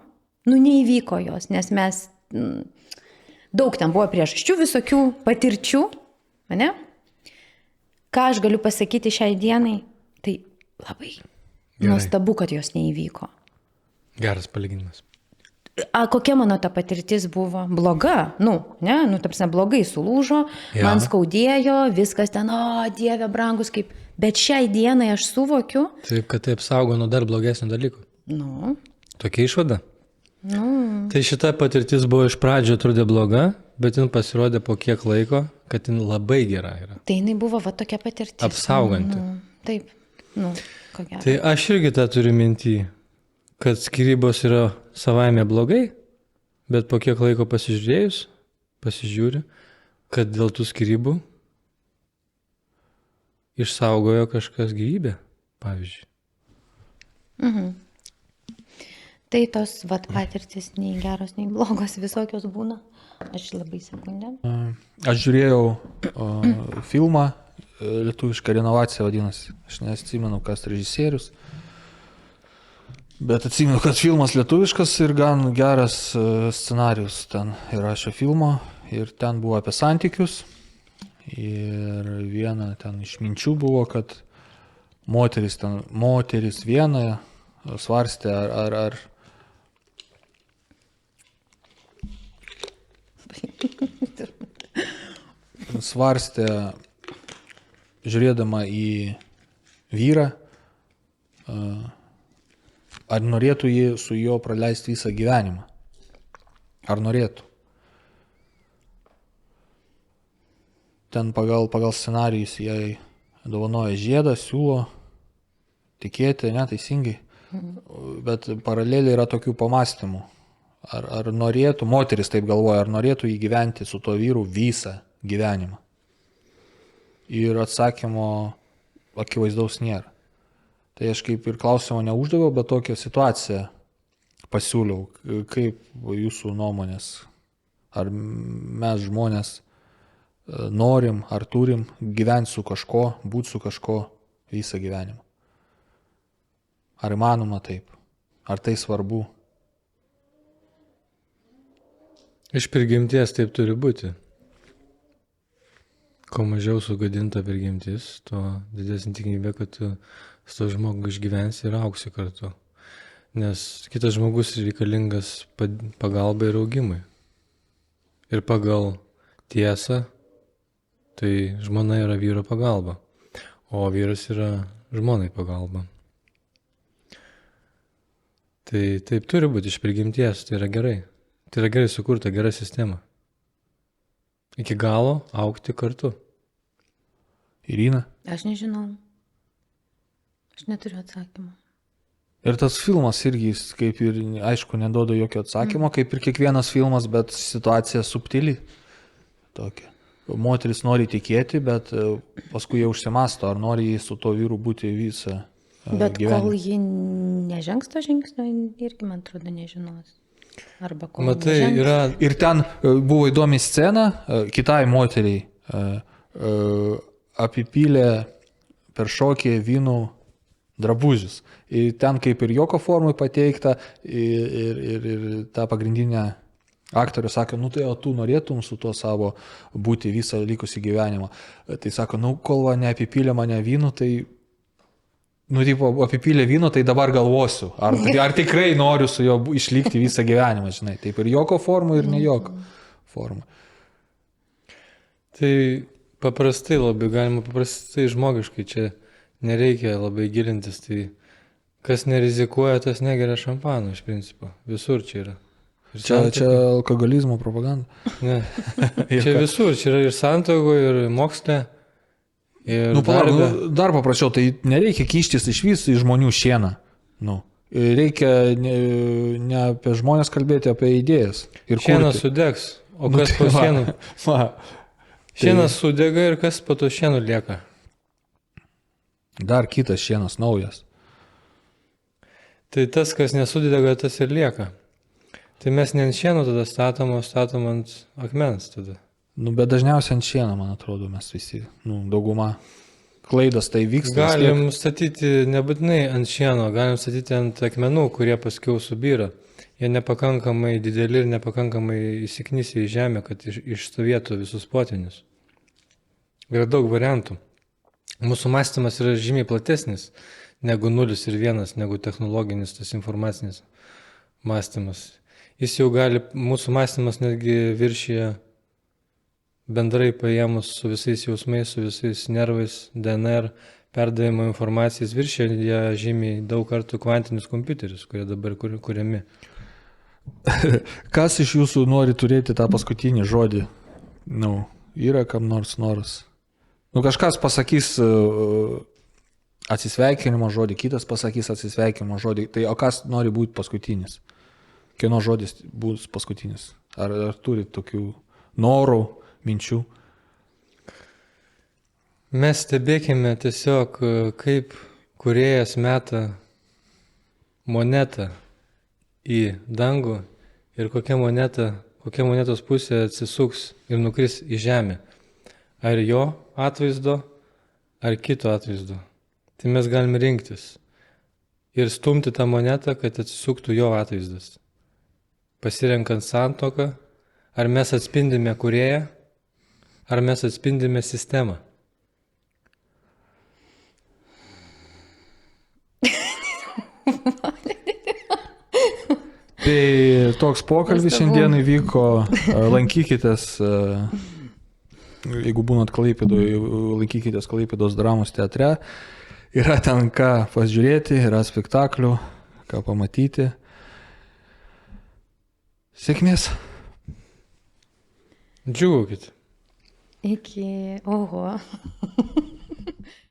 Neįvyko jos, nes mes daug ten buvo priežasčių, visokių patirčių, ne? Ką aš galiu pasakyti šiai dienai, tai labai nuostabu, kad jos neįvyko. Geras palyginimas. Kokia mano ta patirtis buvo? Bloga, ta prasme, blogai sulūžo, man skaudėjo, viskas ten, Dieve brangus, kaip, bet šiai dienai aš suvokiu. Taip, kad tai apsaugo nuo dar blogesnių dalykų. Tokia išvada. Tai šita patirtis buvo iš pradžio atrodė bloga, bet jin pasirodė po kiek laiko, kad jin labai gera yra. Tai jinai buvo tokia patirtis. Apsauganti. Taip, ko gero. Tai aš irgi tą turiu minty, kad skyrybos yra savaime blogai, bet po kiek laiko pasižiūri, kad dėl tų skyrybų išsaugojo kažkas gyvybę, pavyzdžiui. Tai tos patirtis nei geros, nei blogos visokios būna. Aš labai sekundę. Aš žiūrėjau filmą, lietuviška renovacija vadinasi. Aš neatsimenu, kas režisierius. Bet atsimenu, kad filmas lietuviškas ir gan geras scenarius ten įrašė filmo. Ir ten buvo apie santykius. Ir viena ten iš minčių buvo, kad moteris viena svarstė, ar svarstė, žiūrėdama į vyrą, ar norėtų jį su juo praleisti visą gyvenimą. Ar norėtų. Ten pagal scenarijus jai dovanoja žiedą, siūlo tikėti, neteisingai. Bet paraleliai yra tokių pamastymų. Ar norėtų, moteris taip galvoja, ar norėtų jį gyventi su tuo vyru visą gyvenimą. Ir atsakymo akivaizdaus nėra. Tai aš kaip ir klausimo neuždaviau, bet tokią situaciją pasiūliau. Kaip jūsų nuomonės? Ar mes žmonės norim, ar turim gyventi su kažko, būti su kažko visą gyvenimą? Ar įmanoma taip? Ar tai svarbu? Iš prigimties taip turi būti. Kuo mažiau sugadinta prigimtis, tuo didesnė tikimybė, kad tu su to žmogu išgyvensi ir auksi kartu. Nes kitas žmogus reikalingas pagalbai ir augimui. Ir pagal tiesą, tai žmona yra vyro pagalba, o vyras yra žmonai pagalba. Tai taip turi būti iš prigimties, tai yra gerai. Tai yra gerai sukurta, gera sistema. Iki galo augti kartu. Irina? Aš nežinau. Aš neturiu atsakymą. Ir tas filmas irgi, jis kaip ir, aišku, neduoda jokio atsakymo, kaip ir kiekvienas filmas, bet situacija subtili. Tokia. Moteris nori tikėti, bet paskui jau užsimasto, ar nori jį su to vyru būti visą Bet gyvenimą. kol ji nežengs to žingsnio, irgi, man atrodo, nežinos. Arba kol Matai, nežengs. yra Ir ten buvo įdomi scena, kitai moteriai apipylė per šokį vynų drabužius. Ir ten kaip ir joko formai pateikta, ir ta pagrindinė aktorė sakė, nu tai o tu norėtum su tuo savo būti visą likusį gyvenimą. Tai sako, nu kol va neapipylė mane vynu, tai tipo, apipylė vyno, tai dabar galvosiu, ar tikrai noriu su juo išlikti visą gyvenimą, žinai. Taip ir joko formų, ir ne joko formų. Tai paprastai labai, galima paprastai žmogiškai, čia nereikia labai gilintis, tai kas nerizikuoja, tas negeria šampano iš principo, visur čia yra. Ir Čia alkoholizmo propaganda. Ne. Čia visur, čia yra ir santuokoje, ir moksle, ir Nu, palauk, darbe. dar paprašiau, tai nereikia kištis iš vis į žmonių šieną. Nu, reikia ne apie žmonės kalbėti, apie idėjas. Ir Šienas kurti. sudegs, o Nu, kas tai po va, šienų? va. Šienas sudega ir kas po to šienų lieka? Dar kitas šienas naujas. Tai tas, kas nesudega, tas ir lieka. Tai mes ne ant šieno tada statom, o statom ant akmens tada. Nu, bet dažniausiai ant šieno, man atrodo, mes visi, nu, dauguma klaidas tai vyksta. vis tiek. Galim statyti nebūtinai ant šieno, galim statyti ant akmenų, kurie paskiau subyra. Jie nepakankamai dideli ir nepakankamai įsiknisė į žemę, kad išstovėtų visus potinius. Yra daug variantų. Mūsų mąstymas yra žymiai platesnis negu 0 ir 1, negu technologinis tas informacinis mąstymas. Jis jau gali, mūsų mąstymas netgi viršyje bendrai paėmus su visais jausmais, su visais nervais, DNR, perdavimo informacijas viršyje žymiai daug kartų kvantinius kompiuterius, kurie dabar kuriami. Kas iš jūsų nori turėti tą paskutinį žodį? Nu, yra kam nors noras. Nu, kažkas pasakys atsisveikinimo žodį, kitas pasakys atsisveikinimo žodį. Tai o kas nori būti paskutinis? Kieno žodis bus paskutinis? Ar turi tokių norų, minčių? Mes stebėkime tiesiog, kaip kūrėjas meta monetą į dangų ir kokia monetos pusė atsisuks ir nukris į žemę. Ar jo atvaizdo, ar kito atvaizdo. Tai mes galime rinktis ir stumti tą monetą, kad atsisuktų jo atvaizdas. Pasirenkant santuoką, ar mes atspindime kūrėją, ar mes atspindime sistemą. Tai toks pokalbis Nuostabu. šiandien įvyko, lankykitės, jeigu būnat Klaipėdoje, lankykitės Klaipėdos dramos teatre, yra ten ką pasižiūrėti, yra spektaklių, ką pamatyti. Sėkmės. Džiūgaukit. Iki. Oho.